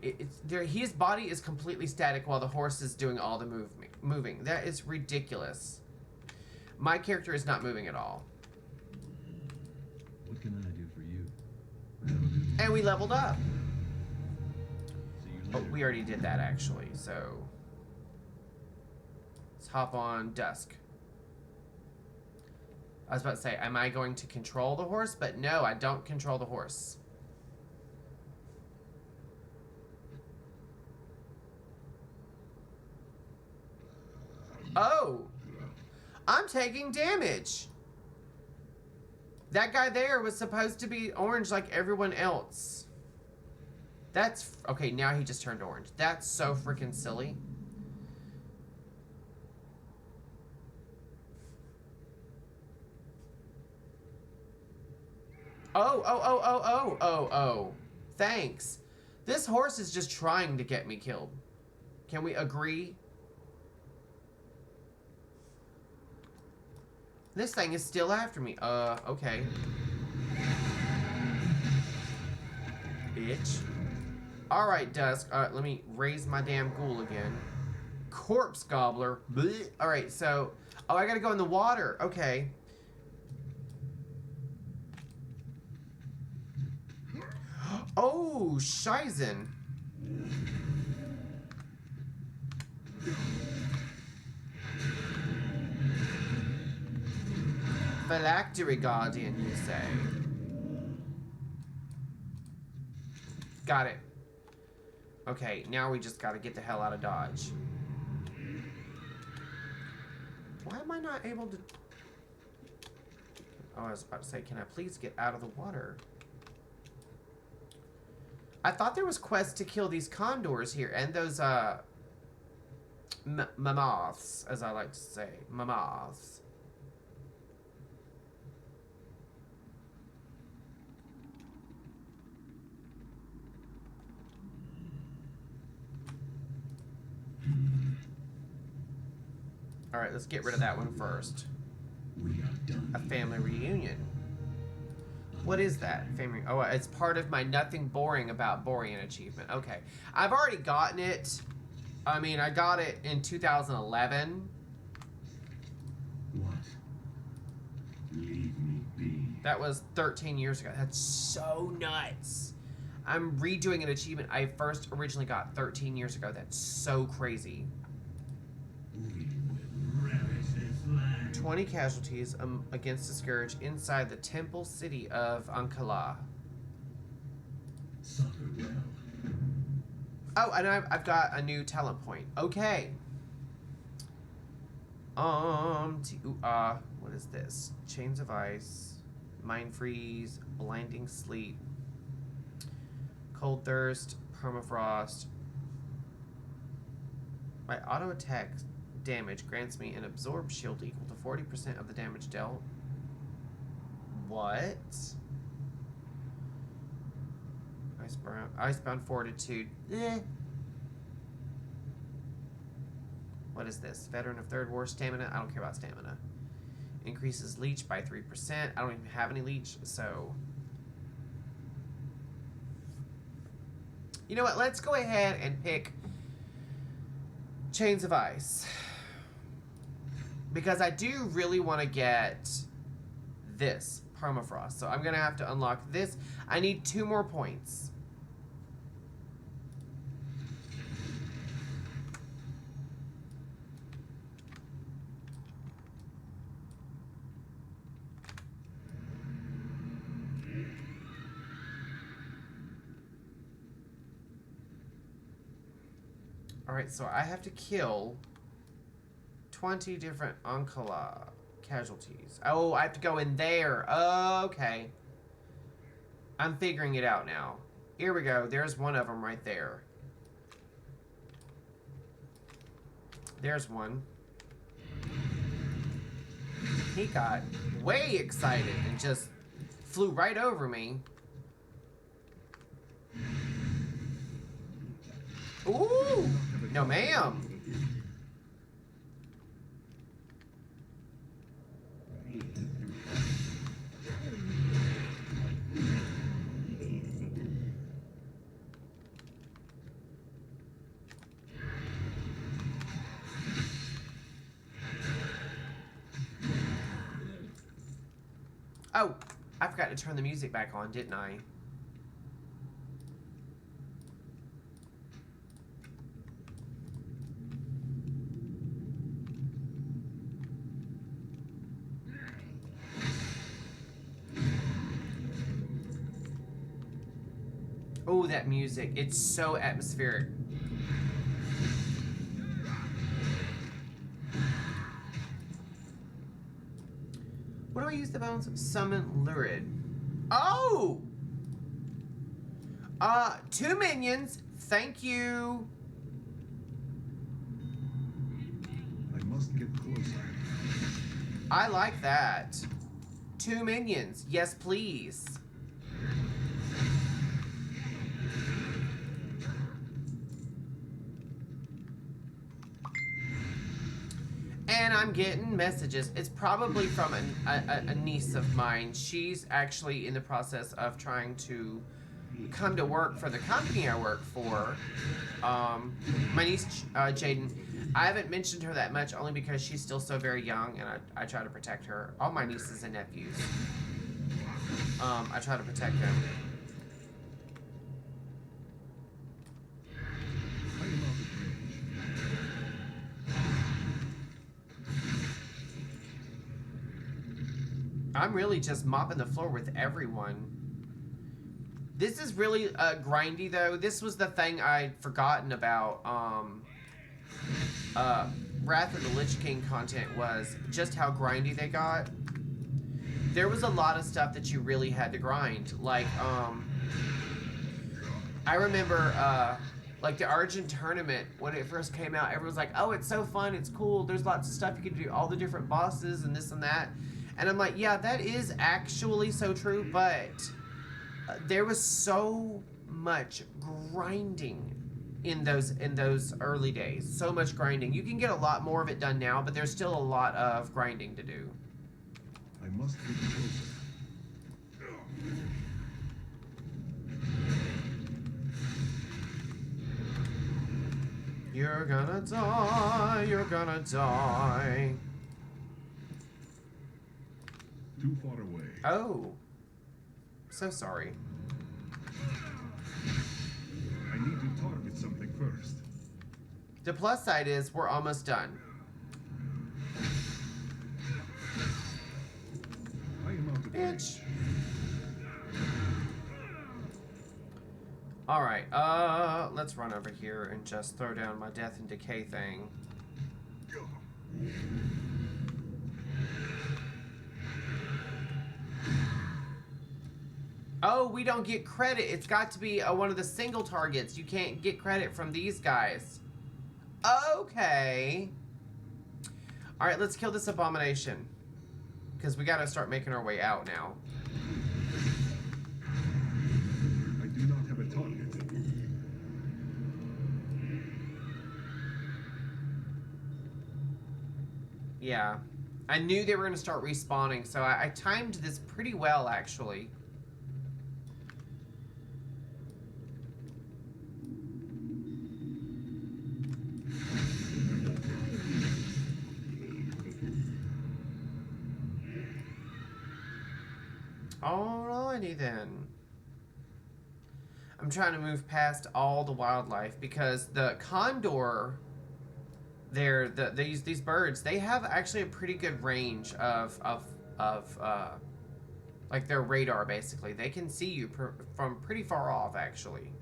His body is completely static while the horse is doing all the moving. That is ridiculous. My character is not moving at all. What can I do for you? And we leveled up. See you Oh, later. we already did that actually, so let's hop on Dusk. I was about to say, am I going to control the horse? But no, I don't control the horse. Oh! I'm taking damage! That guy there was supposed to be orange like everyone else. That's... Okay, now he just turned orange. That's so freaking silly. Oh. Thanks. This horse is just trying to get me killed. Can we agree? This thing is still after me. Okay. Bitch. Alright, Dusk. Alright, let me raise my damn ghoul again. Corpse Gobbler. Blech. Alright, so... Oh, I gotta go in the water. Okay. Oh, Shizen. Phylactery Guardian, you say? Got it. Okay, now we just gotta get the hell out of Dodge. Why am I not able to... Oh, I was about to say, can I please get out of the water? I thought there was quests to kill these condors here, and those, mammoths, as I like to say. Mammoths. Alright, let's get rid of that one first. We are done. A family reunion. What is that? Family... Oh, it's part of my Nothing Boring About Borean achievement. Okay. I've already gotten it. I mean, I got it in 2011. What? Leave me be. That was 13 years ago. That's so nuts. I'm redoing an achievement I first originally got 13 years ago. That's so crazy. 20 casualties against the Scourge inside the temple city of Ankala. Oh, and I've got a new talent point. Okay. What is this? Chains of Ice, Mind Freeze, Blinding Sleep, Cold Thirst, Permafrost. My auto attack damage grants me an absorb shield equal to 40% of the damage dealt. What? Icebound Fortitude. What is this? Veteran of Third War stamina. I don't care about stamina. Increases leech by 3%. I don't even have any leech, so. You know what? Let's go ahead and pick Chains of Ice. Because I do really want to get this, Permafrost. So I'm going to have to unlock this. I need 2 more points. Alright, so I have to kill 20 different Ankala casualties. Oh, I have to go in there. Okay. I'm figuring it out now. Here we go. There's one of them right there. There's one. He got way excited and just flew right over me. Ooh! No, ma'am. Oh, I forgot to turn the music back on, didn't I? Oh, that music. It's so atmospheric. What do I use the bones? Summon Lurid. Oh! 2 minions. Thank you. I must get closer. I like that. 2 minions. Yes, please. And I'm getting messages. It's probably from a niece of mine. She's actually in the process of trying to come to work for the company I work for. My niece, Jaden, I haven't mentioned her that much only because she's still so very young and I try to protect her. All my nieces and nephews. I try to protect them. I'm really just mopping the floor with everyone. This is really grindy, though. This was the thing I'd forgotten about. Wrath of the Lich King content was just how grindy they got. There was a lot of stuff that you really had to grind. Like, I remember, like, the Argent tournament, when it first came out, everyone was like, oh, it's so fun, it's cool, there's lots of stuff you can do, all the different bosses and this and that. And I'm like, yeah, that is actually so true, but there was so much grinding in those early days. So much grinding. You can get a lot more of it done now, but there's still a lot of grinding to do. I must get closer. You're gonna die, you're gonna die. Too far away. Oh. So sorry. target something first. The plus side is we're almost done. I am out of Bitch. range. Alright, let's run over here and just throw down my death and decay thing. Oh, we don't get credit. It's got to be one of the single targets. You can't get credit from these guys. Okay. Alright, let's kill this abomination. Because we gotta start making our way out now. I do not have a target. Yeah. I knew they were gonna start respawning, so I timed this pretty well, actually. Alrighty then. I'm trying to move past all the wildlife because the condor, these birds, they have actually a pretty good range of like their radar basically. They can see you from pretty far off actually.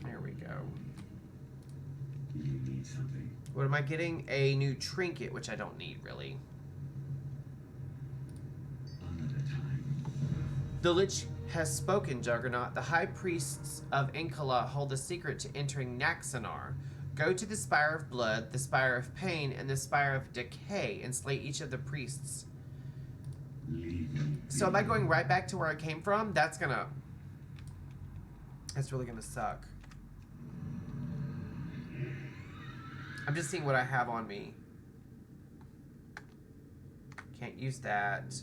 There we go. You need something. What am I getting? A new trinket, which I don't need, really. Another time. The Lich has spoken, Juggernaut. The high priests of Inkala hold the secret to entering Naxanar. Go to the Spire of Blood, the Spire of Pain, and the Spire of Decay, and slay each of the priests. Leave me. So am I going right back to where I came from? That's really gonna suck. I'm just seeing what I have on me. Can't use that.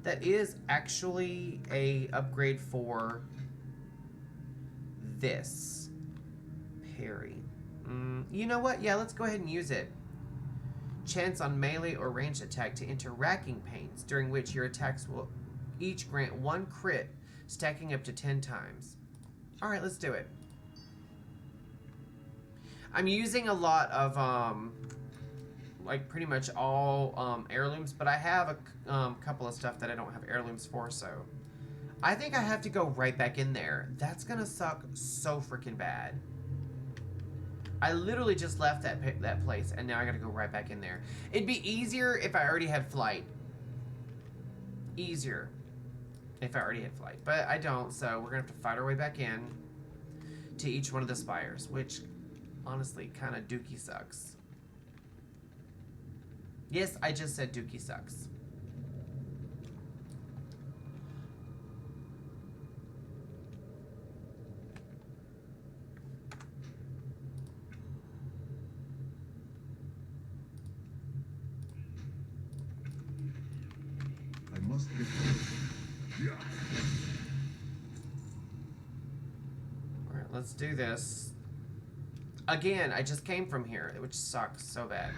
That is actually a upgrade for this. Parry. You know what? Yeah, let's go ahead and use it. Chance on melee or ranged attack to enter racking pains, during which your attacks will each grant 1 crit, stacking up to 10 times. Alright, let's do it. I'm using a lot of, like, pretty much all heirlooms, but I have a couple of stuff that I don't have heirlooms for, so I think I have to go right back in there. That's gonna suck so freaking bad. I literally just left that place, and now I gotta go right back in there. It'd be easier if I already had flight. Easier if I already had flight, but I don't, so we're gonna have to fight our way back in to each one of the spires, which honestly kind of dookie sucks. Yes, I just said dookie sucks. I must get yeah. Alright, let's do this. Again, I just came from here, which sucks so bad.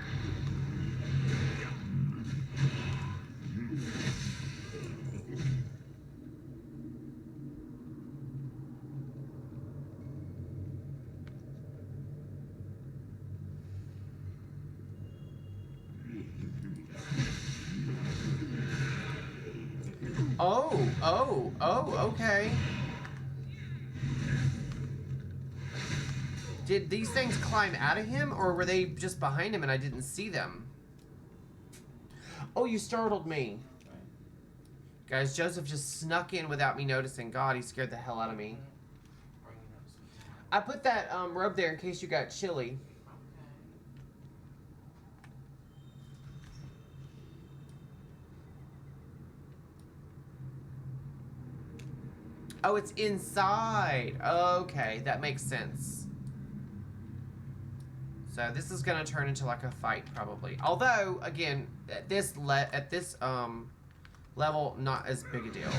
Oh, okay. Did these things climb out of him, or were they just behind him and I didn't see them? Oh, you startled me. Guys, Joseph just snuck in without me noticing. God, he scared the hell out of me. I put that robe there in case you got chilly. Oh, it's inside. Okay, that makes sense. So this is gonna turn into like a fight probably. Although, again, at this level, not as big a deal.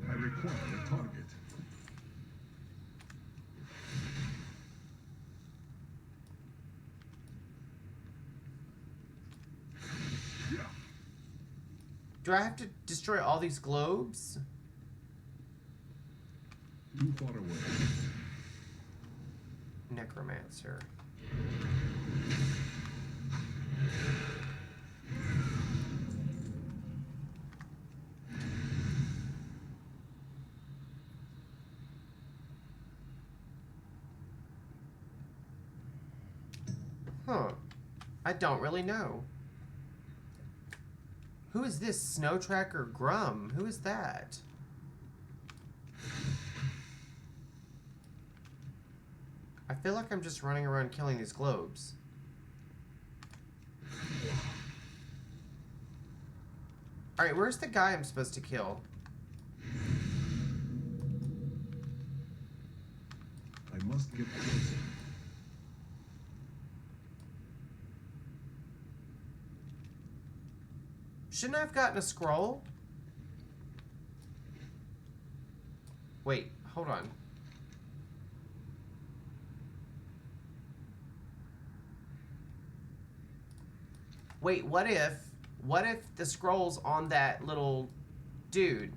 I Do I have to destroy all these globes? Too far away. Necromancer. Huh. I don't really know. Who is this Snow Tracker Grum? Who is that? I feel like I'm just running around killing these globes. Alright, where's the guy I'm supposed to kill? I must get closer. Shouldn't I have gotten a scroll? Wait, hold on. Wait, what if the scroll's on that little dude?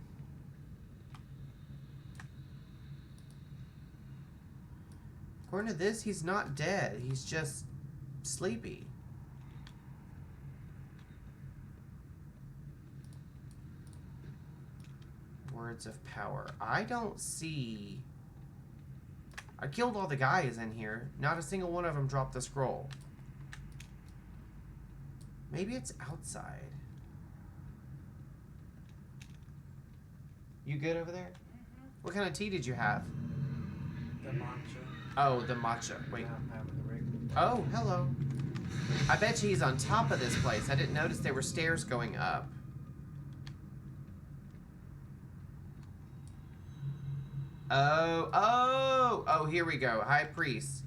According to this, he's not dead. He's just sleepy. Words of power. I don't see... I killed all the guys in here. Not a single one of them dropped the scroll. Maybe it's outside. You good over there? Mm-hmm. What kind of tea did you have? The matcha. Oh, the matcha. Wait. Yeah, I'm having the regular. Oh, hello. I bet you he's on top of this place. I didn't notice there were stairs going up. Oh, here we go. High Priest.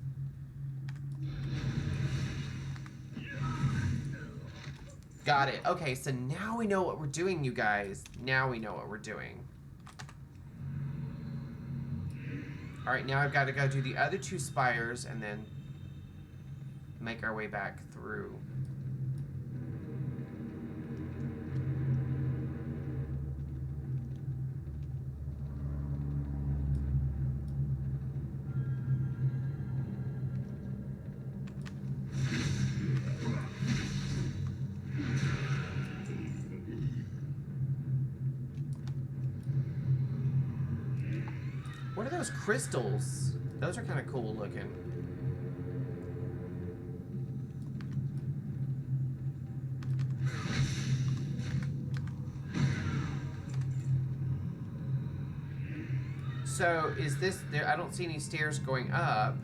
Got it. Okay, so now we know what we're doing, you guys. Now we know what we're doing. Alright, now I've got to go do the other two spires and then make our way back through. What are those crystals? Those are kind of cool looking. So, is this there? I don't see any stairs going up.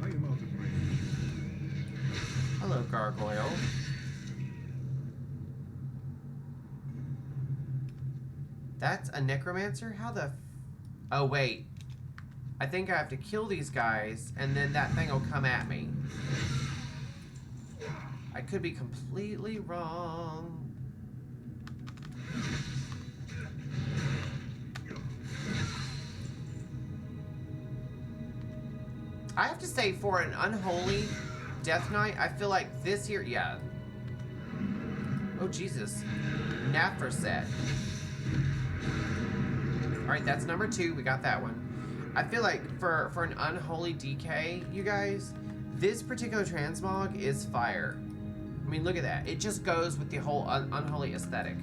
I am out of range. Hello, gargoyle. That's a necromancer? How the... Oh, wait. I think I have to kill these guys, and then that thing will come at me. I could be completely wrong. I have to say, for an unholy death knight, I feel like this here... Yeah. Oh, Jesus. Nafraset. Alright, that's number 2. We got that one. I feel like for an unholy DK, you guys, this particular transmog is fire. I mean, look at that. It just goes with the whole unholy aesthetic.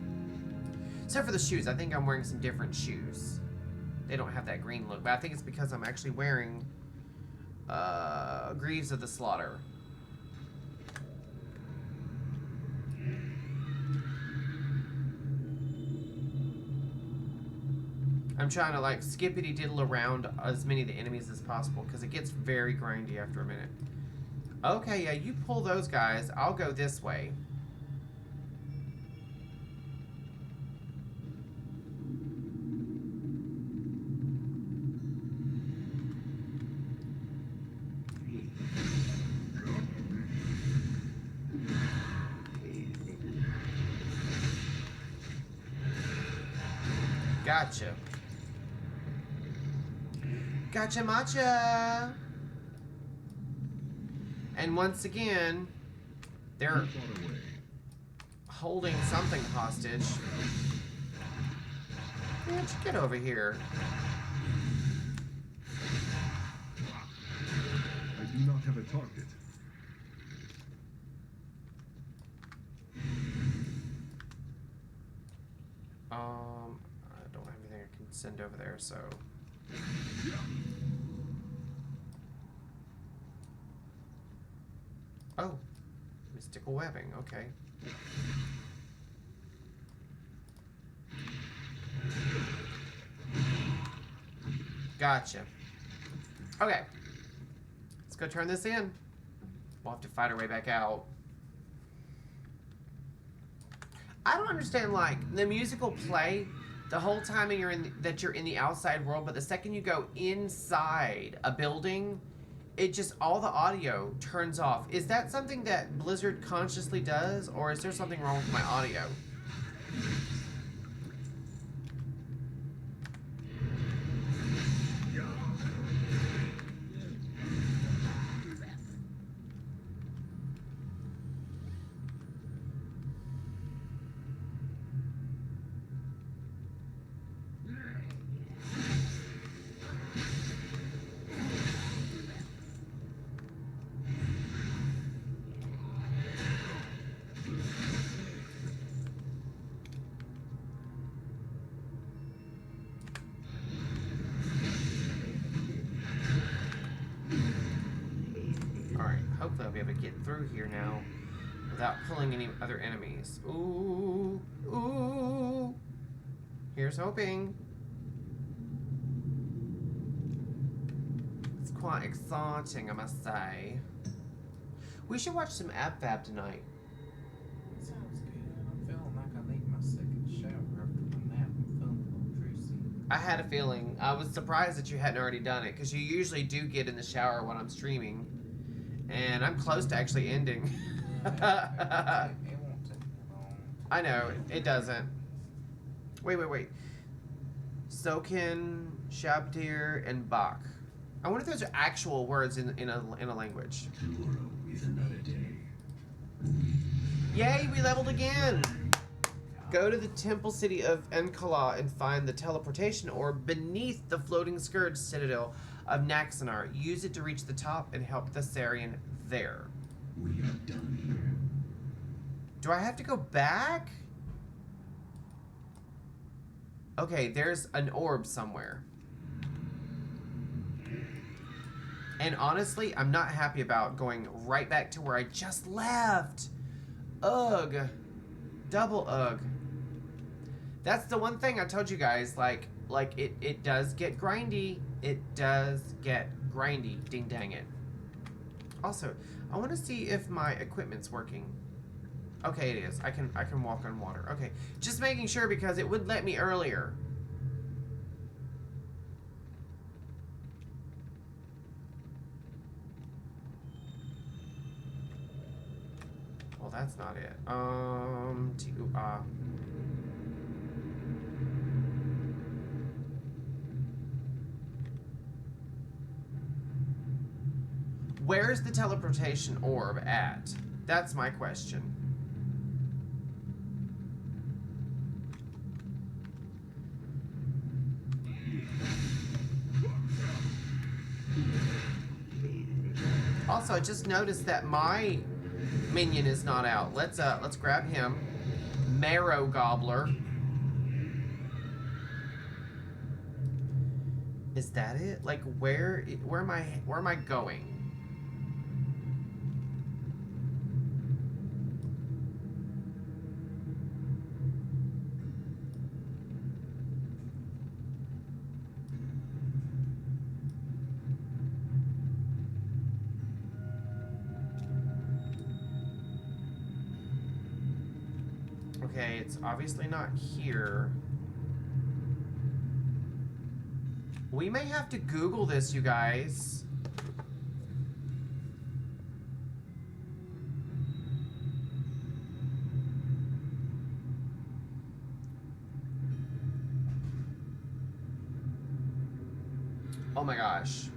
Except for the shoes. I think I'm wearing some different shoes. They don't have that green look, but I think it's because I'm actually wearing Greaves of the Slaughter. I'm trying to like skippity diddle around as many of the enemies as possible because it gets very grindy after a minute. Okay, yeah, you pull those guys. I'll go this way. Gotcha. Gotcha matcha! And once again, they're... Too far away. holding something hostage. Bitch, get over here. I do not have a target. I don't have anything I can send over there, so. Oh, mystical webbing, okay. Gotcha. Okay. Let's go turn this in. We'll have to fight our way back out. I don't understand, like, the music will play the whole time you're in the outside world, but the second you go inside a building, it just, all the audio turns off. Is that something that Blizzard consciously does, or is there something wrong with my audio? Hopefully I'll be able to get through here now without pulling any other enemies. Ooh, ooh. Here's hoping. It's quite exciting, I must say. We should watch some AbFab tonight. Sounds good. I'm feeling like I need my second shower after my nap. I'm feeling a little juicy. I had a feeling. I was surprised that you hadn't already done it, because you usually do get in the shower when I'm streaming. And I'm close to actually ending. It won't take me long. I know, it doesn't. Wait. Sokin, Shabtir, and Bach. I wonder if those are actual words in a language. Tomorrow is another day. Yay, we leveled again! Go to the temple city of Enkala and find the teleportation orb beneath the floating scourge citadel of Naxanar. Use it to reach the top and help the Sarian there. We are done here. Do I have to go back? Okay, there's an orb somewhere. And honestly, I'm not happy about going right back to where I just left. Ugh. Double ugh. That's the one thing I told you guys, like it does get grindy. It does get grindy. Ding dang it. Also, I want to see if my equipment's working. Okay, it is. I can walk on water. Okay, just making sure because it would let me earlier. Well, that's not it. Where's the teleportation orb at? That's my question. Also, I just noticed that my minion is not out. Let's grab him. Marrow Gobbler. Is that it? Like where am I going? Okay, it's obviously not here. We may have to Google this, you guys. Oh my gosh.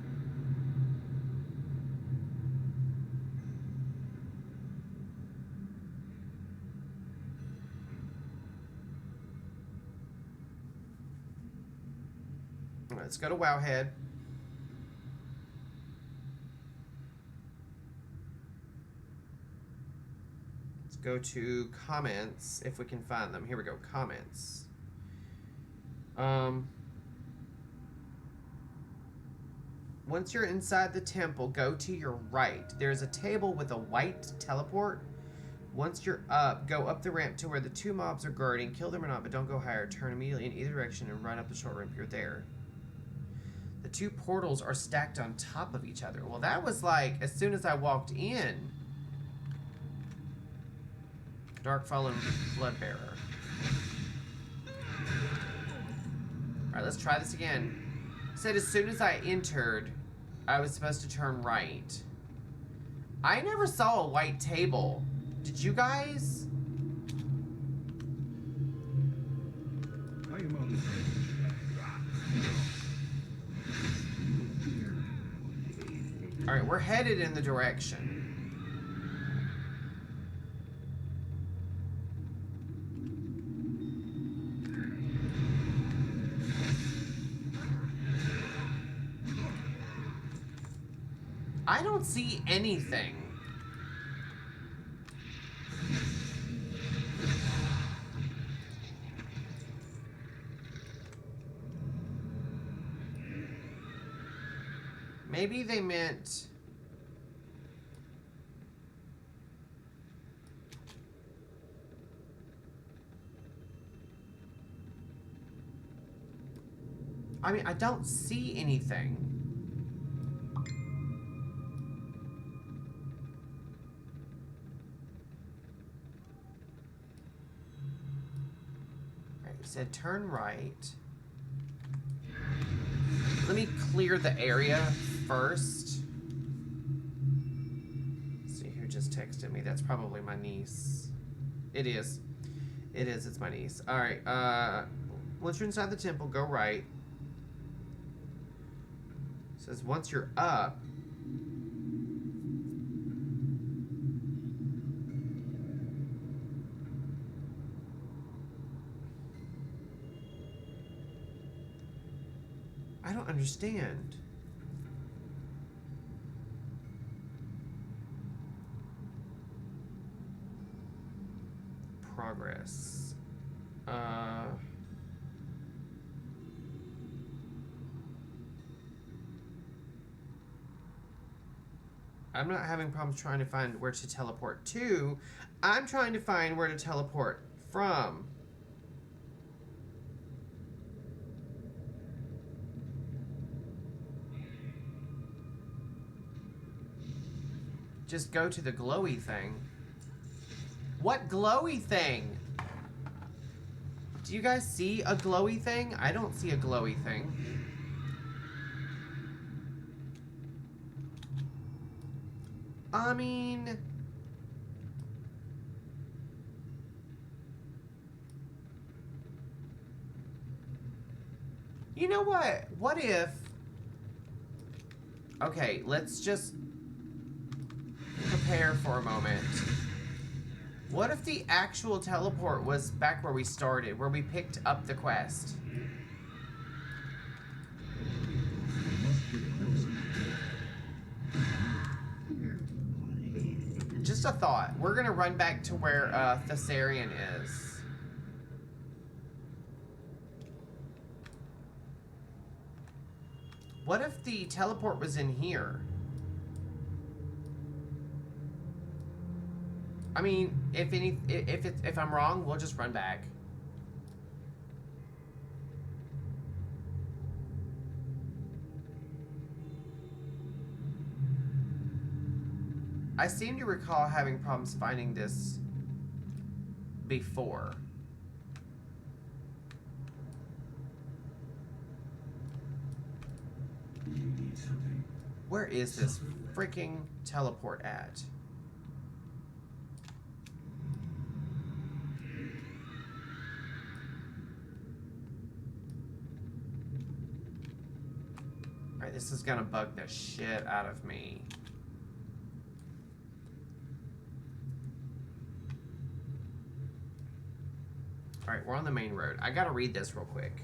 Let's go to Wowhead. Let's go to comments, if we can find them. Here we go, comments. Once you're inside the temple, go to your right. There's a table with a white teleport. Once you're up, go up the ramp to where the 2 mobs are guarding. Kill them or not, but don't go higher. Turn immediately in either direction and run up the short ramp. You're there. The 2 portals are stacked on top of each other. Well, that was like, as soon as I walked in. Dark Fallen Bloodbearer. Alright, let's try this again. It said as soon as I entered, I was supposed to turn right. I never saw a white table. Did you guys? I am on the same. Alright, we're headed in the direction. I don't see anything. Maybe they meant... I mean, I don't see anything. Right, it said turn right. Let me clear the area first. Let's see who just texted me. That's probably my niece. It is. It is. It's my niece. All right. Once you're inside the temple, go right. It says once you're up. I don't understand. Progress. I'm not having problems trying to find where to teleport to. I'm trying to find where to teleport from. Just go to the glowy thing. What glowy thing? Do you guys see a glowy thing? I don't see a glowy thing. I mean... You know what? What if... Okay, let's just prepare for a moment. What if the actual teleport was back where we started, where we picked up the quest? Just a thought. We're gonna run back to where Thessarian is. What if the teleport was in here? I mean, if I'm wrong, we'll just run back. I seem to recall having problems finding this before. Where is this freaking teleport at? Alright, this is gonna bug the shit out of me. Alright, we're on the main road. I gotta read this real quick.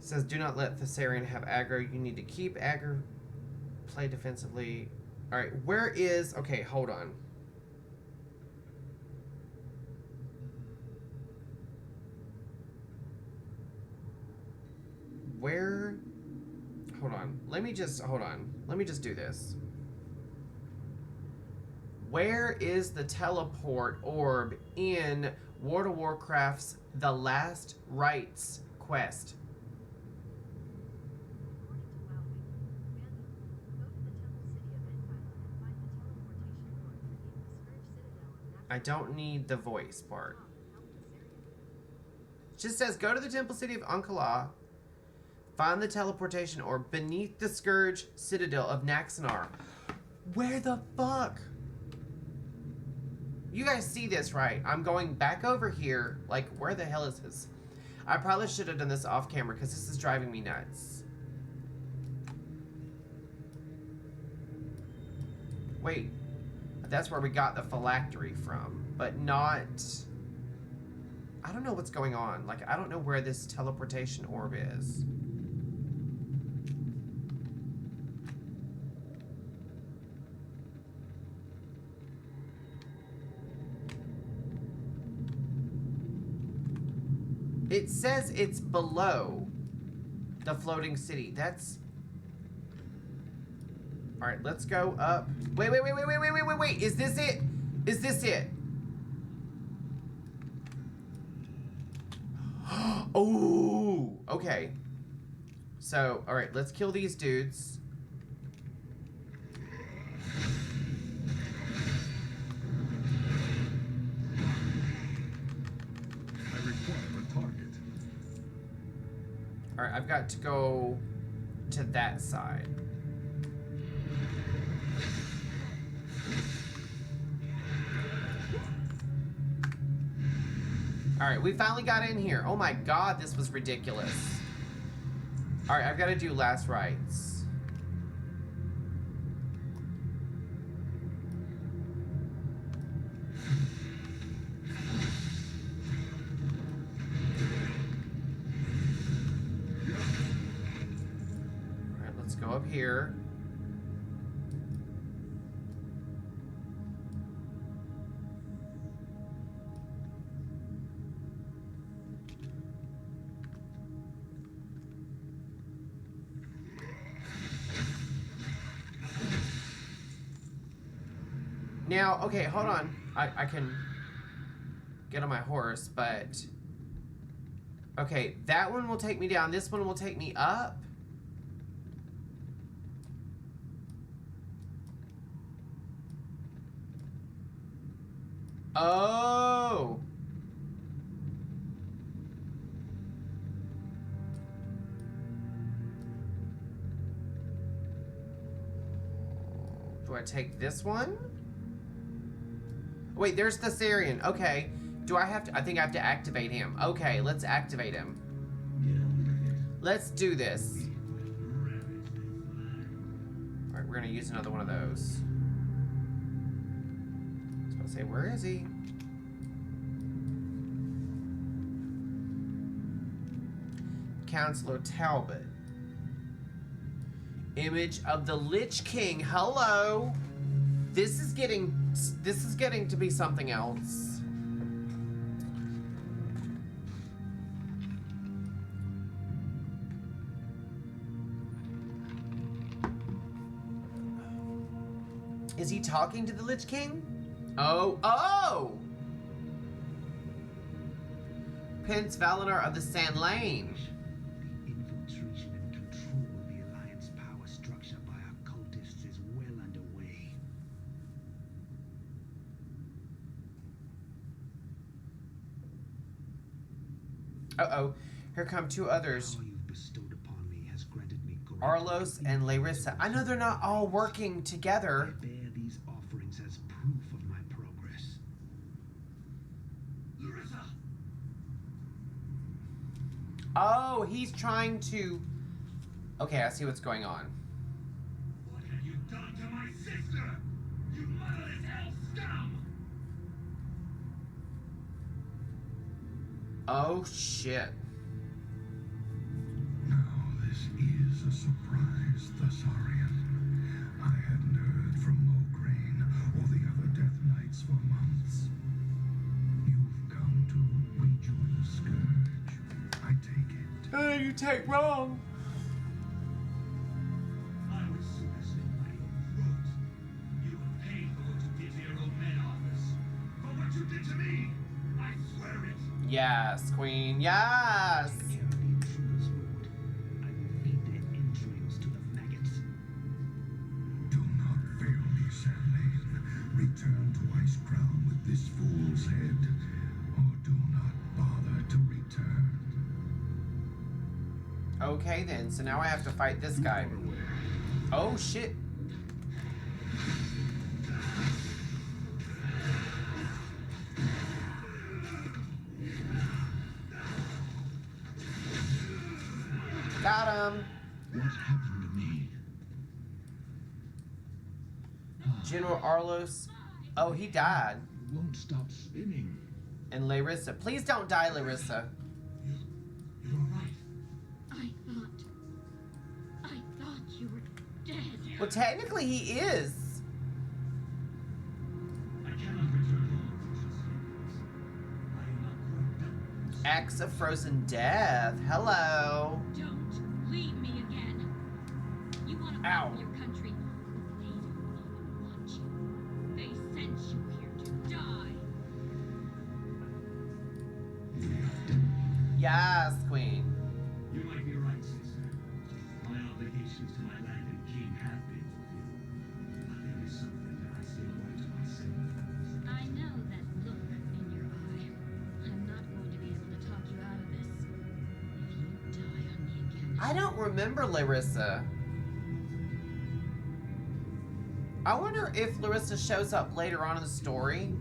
says, do not let Thessarian have aggro. You need to keep aggro. Play defensively. All right, where is... Okay, hold on. Where... Hold on. Let me just... Hold on. Let me just do this. Where is the teleport orb in World of Warcraft's The Last Rites quest? I don't need the voice part. It just says, go to the Temple City of Ank'Elah, find the teleportation orb beneath the Scourge Citadel of Naxanar. Where the fuck? You guys see this, right? I'm going back over here. Like, where the hell is this? I probably should have done this off camera because this is driving me nuts. Wait. That's where we got the phylactery from, but not... I don't know what's going on. Like, I don't know where this teleportation orb is. It says it's below the floating city. That's... Alright, let's go up. Wait. Is this it? Is this it? Oh, okay. So, alright, let's kill these dudes. I require a target. Alright, I've got to go to that side. Alright, we finally got in here. Oh my god, this was ridiculous. Alright, I've got to do last rites. Alright, let's go up here. Now, okay, hold on. I can get on my horse, but... Okay, that one will take me down. This one will take me up. Oh! Do I take this one? Wait, there's the Thessarian. Okay. Do I have to... I think I have to activate him. Okay, let's activate him. Let's do this. Alright, we're gonna use another one of those. I was about to say, where is he? Counselor Talbot. Image of the Lich King. Hello! This is getting to be something else. Is he talking to the Lich King? Oh! Prince Valinor of the Sand Lane. Infiltration and control of the Alliance power structure by occultists is well underway. Uh-oh. Here come two others. Power you've bestowed upon me has granted me great Arlos and Larissa. I know they're not all working together. I bear these offerings as proof of my progress. Larissa! Oh, he's trying to... Okay, I see what's going on. What have you done to my sister? You motherless hell scum! Oh, shit. Now, a surprise, Thessarian. I hadn't heard from Mograine or the other Death Knights for months. You've come to rejoin the Scourge. I take it. Hey, you take wrong. I would sooner slit my own throat. You will pay for what you did to your own men, Arthas. For what you did to me! I swear it! Yes, Queen. Yes. Care of the intruders, Lord. I will feed their entrails to the maggots. Do not fail me, Sanlane. Return to Icecrown with this fool's head, or do not bother to return. Okay then, so now I have to fight this guy. Oh shit. Got him. What happened to me? General Arlos. Oh, he died. You won't stop spinning. And Larissa. Please don't die, Larissa. You're alright. I thought you were dead. Well, technically he is. I cannot return home just yet. I am not quite done. Axe of Frozen Death. Hello. Don't leave me again. You want to Ow. follow your country. They don't even want you. They sent you here to die. Yes, Queen. You might be right, sister. My obligations to my land and king have been fulfilled. But there is something that I still owe to myself. I know that look in your eye. I'm not going to be able to talk you out of this. If you die on me again. I don't remember Larissa. I wonder if Larissa shows up later on in the story.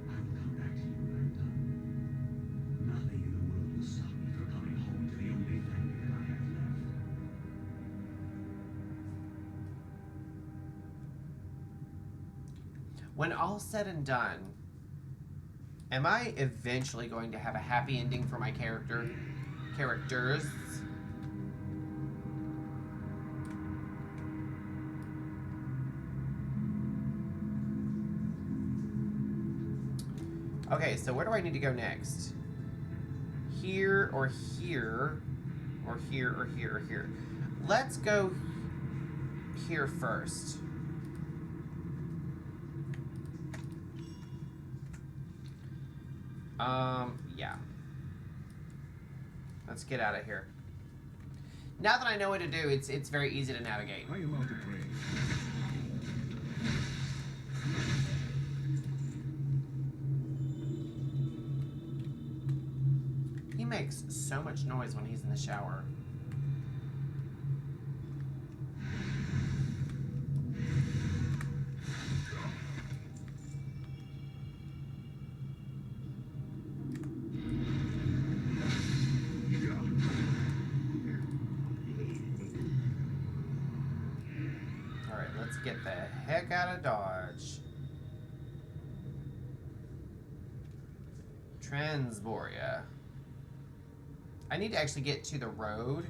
I will come back to you when I'm done. Nothing in the world will stop me from coming home to the only family that I have left. When all's said and done, am I eventually going to have a happy ending for my characters? Okay, so where do I need to go next? Here or here, or here or here or here. Let's go here first. Yeah. Let's get out of here. Now that I know what to do, it's very easy to navigate. I am out of range. He makes so much noise when he's in the shower. Alright, let's get the heck out of Dodge. Transboria. I need to actually get to the road,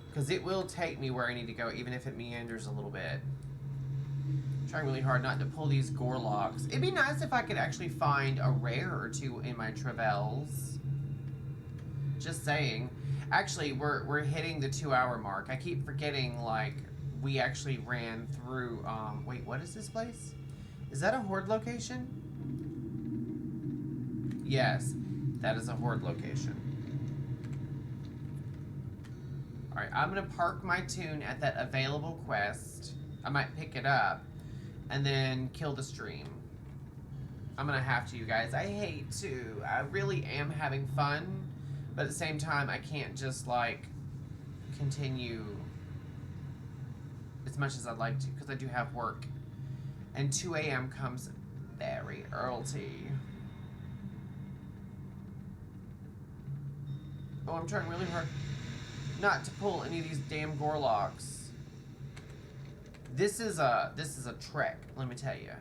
because it will take me where I need to go, even if it meanders a little bit. I'm trying really hard not to pull these Gorlocks. It'd be nice if I could actually find a rare or two in my travels. Just saying. Actually, we're hitting the 2-hour mark. I keep forgetting, like, we actually ran through, wait, what is this place? Is that a Horde location? Yes, that is a Horde location. Alright, I'm going to park my tune at that available quest. I might pick it up. And then kill the stream. I'm going to have to, you guys. I hate to. I really am having fun. But at the same time, I can't just, like, continue as much as I'd like to. Because I do have work. And 2 a.m. comes very early. Oh, I'm trying really hard not to pull any of these damn Gorlocks. This is a trek, let me tell you.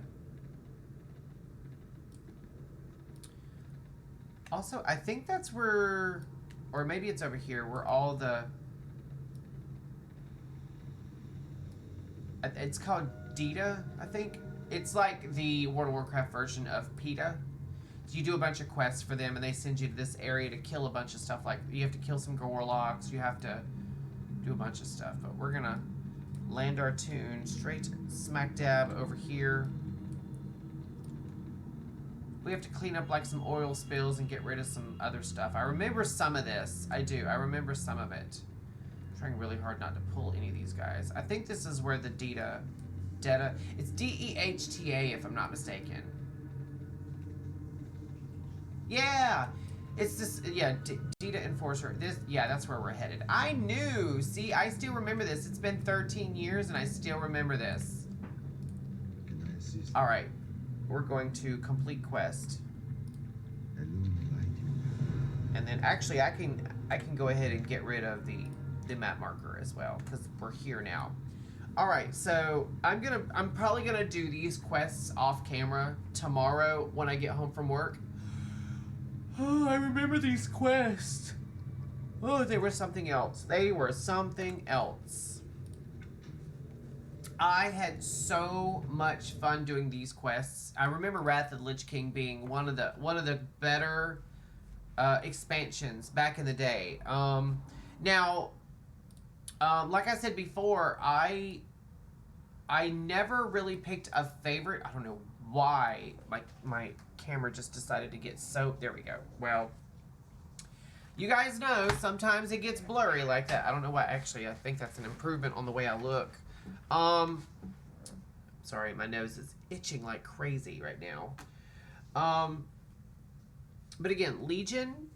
Also, I think that's where, or maybe it's over here, where all the It's called Dita, I think. It's like the World of Warcraft version of PETA. So you do a bunch of quests for them, and they send you to this area to kill a bunch of stuff. Like, you have to kill some warlocks, you have to do a bunch of stuff. But we're gonna land our tune straight smack dab over here. We have to clean up like some oil spills and get rid of some other stuff. I remember some of this. I do. I remember some of it. I'm trying really hard not to pull any of these guys. I think this is where the Dita. It's D-E-H-T-A if I'm not mistaken. Yeah! It's this, yeah, Dita Enforcer. This, yeah, that's where we're headed. I knew! See, I still remember this. It's been 13 years and I still remember this. Can I assist? Alright. We're going to complete quest. And then actually I can go ahead and get rid of the map marker as well, because we're here now. Alright, so I'm probably gonna do these quests off camera tomorrow when I get home from work. Oh, I remember these quests. Oh, they were something else. They were something else. I had so much fun doing these quests. I remember Wrath of the Lich King being one of the better expansions back in the day. Now, like I said before, I never really picked a favorite. I don't know why. Like, my camera just decided to get so... There we go. Well, you guys know sometimes it gets blurry like that. I don't know why. Actually, I think that's an improvement on the way I look. Sorry, my nose is itching like crazy right now. But again, Legion,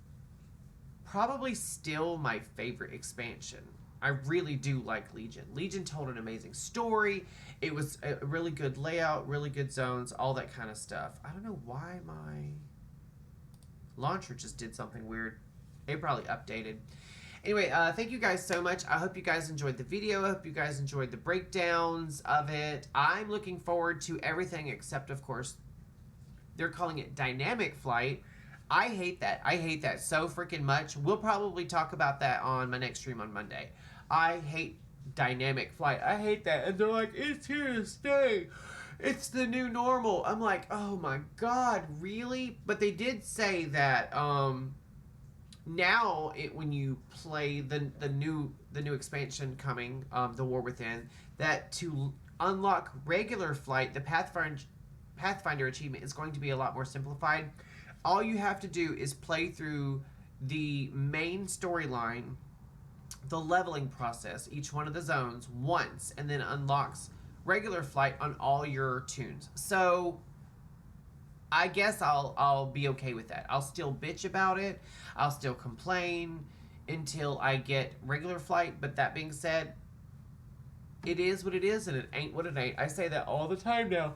probably still my favorite expansion. I really do like Legion. Legion told an amazing story. It was a really good layout, really good zones, all that kind of stuff. I don't know why my launcher just did something weird. It probably updated. Anyway, thank you guys so much. I hope you guys enjoyed the video. I hope you guys enjoyed the breakdowns of it. I'm looking forward to everything except, of course, they're calling it dynamic flight. I hate that. I hate that so freaking much. We'll probably talk about that on my next stream on Monday. I hate dynamic flight. I hate that. And they're like, it's here to stay. It's the new normal. I'm like, oh my God, really? But they did say that now when you play the new expansion coming, The War Within, that to unlock regular flight, the Pathfinder achievement is going to be a lot more simplified. All you have to do is play through the main storyline, the leveling process, each one of the zones once, and then unlocks regular flight on all your tunes. So I guess I'll be okay with that. I'll still bitch about it. I'll still complain until I get regular flight. But that being said, it is what it is, and it ain't what it ain't. I say that all the time now.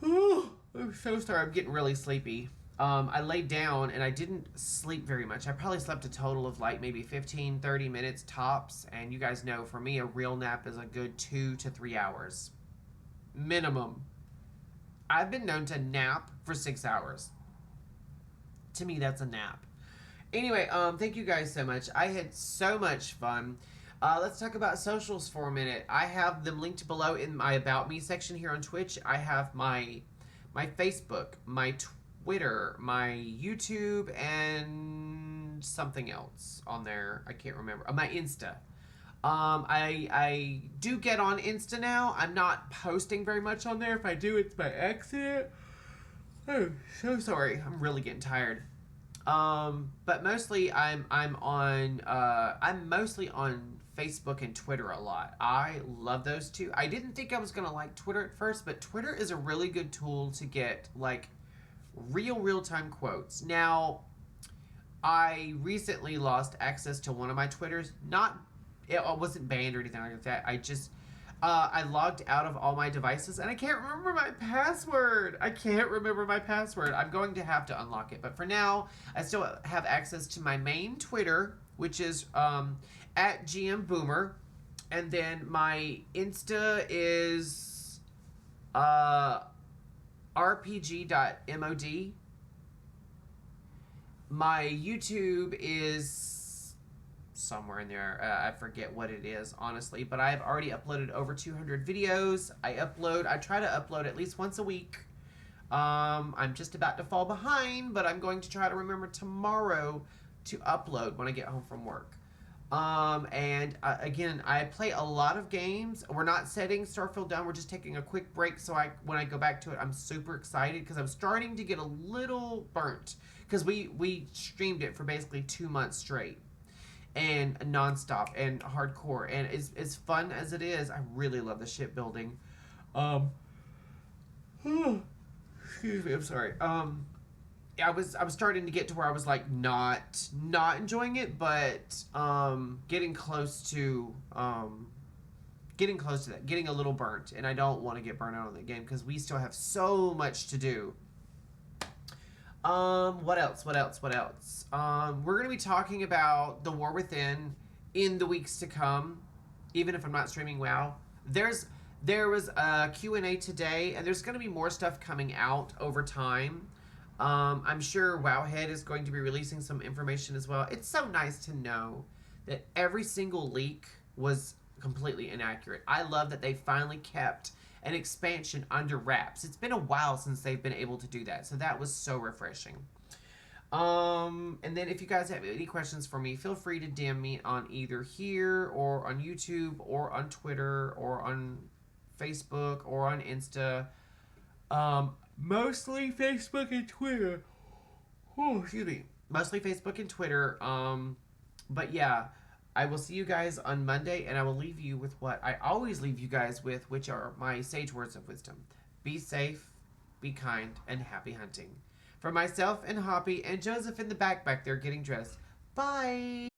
I'm so sorry. I'm getting really sleepy. I laid down and I didn't sleep very much. I probably slept a total of like maybe 15, 30 minutes tops. And you guys know, for me, a real nap is a good 2 to 3 hours. Minimum. I've been known to nap for 6 hours. To me, that's a nap. Anyway, thank you guys so much. I had so much fun. Let's talk about socials for a minute. I have them linked below in my About Me section here on Twitch. I have my Facebook, my Twitter, my YouTube, and something else on there. I can't remember. My Insta. I do get on Insta now. I'm not posting very much on there. If I do, it's by accident. Oh, so sorry. I'm really getting tired. But mostly I'm mostly on Facebook and Twitter a lot. I love those two. I didn't think I was gonna like Twitter at first, but Twitter is a really good tool to get like real-time quotes. Now, I recently lost access to one of my Twitters. It wasn't banned or anything like that. I just I logged out of all my devices and I can't remember my password. I'm going to have to unlock it. But for now, I still have access to my main Twitter, which is at GM Boomer. And then my Insta is rpg.mod. My YouTube is somewhere in there. I forget what it is, honestly, but I've already uploaded over 200 videos. I try to upload at least once a week. I'm just about to fall behind, but I'm going to try to remember tomorrow to upload when I get home from work. Again, I play a lot of games. We're not setting Starfield down. We're just taking a quick break. So when I go back to it, I'm super excited because I'm starting to get a little burnt because we streamed it for basically 2 months straight and nonstop and hardcore. And as fun as it is, I really love the shipbuilding. Excuse me. I'm sorry. I was starting to get to where I was like not enjoying it, but getting close to that, getting a little burnt, and I don't want to get burnt out on the game because we still have so much to do. What else? We're gonna be talking about the War Within in the weeks to come, even if I'm not streaming WoW. There was a Q&A today, and there's gonna be more stuff coming out over time. I'm sure Wowhead is going to be releasing some information as well. It's so nice to know that every single leak was completely inaccurate. I love that they finally kept an expansion under wraps. It's been a while since they've been able to do that, so that was so refreshing. And then if you guys have any questions for me, feel free to DM me on either here or on YouTube or on Twitter or on Facebook or on Insta. Mostly Facebook and Twitter. Oh, excuse me. Mostly Facebook and Twitter. But yeah, I will see you guys on Monday, and I will leave you with what I always leave you guys with, which are my sage words of wisdom. Be safe, be kind, and happy hunting. For myself and Hoppy and Joseph in the back there getting dressed. Bye!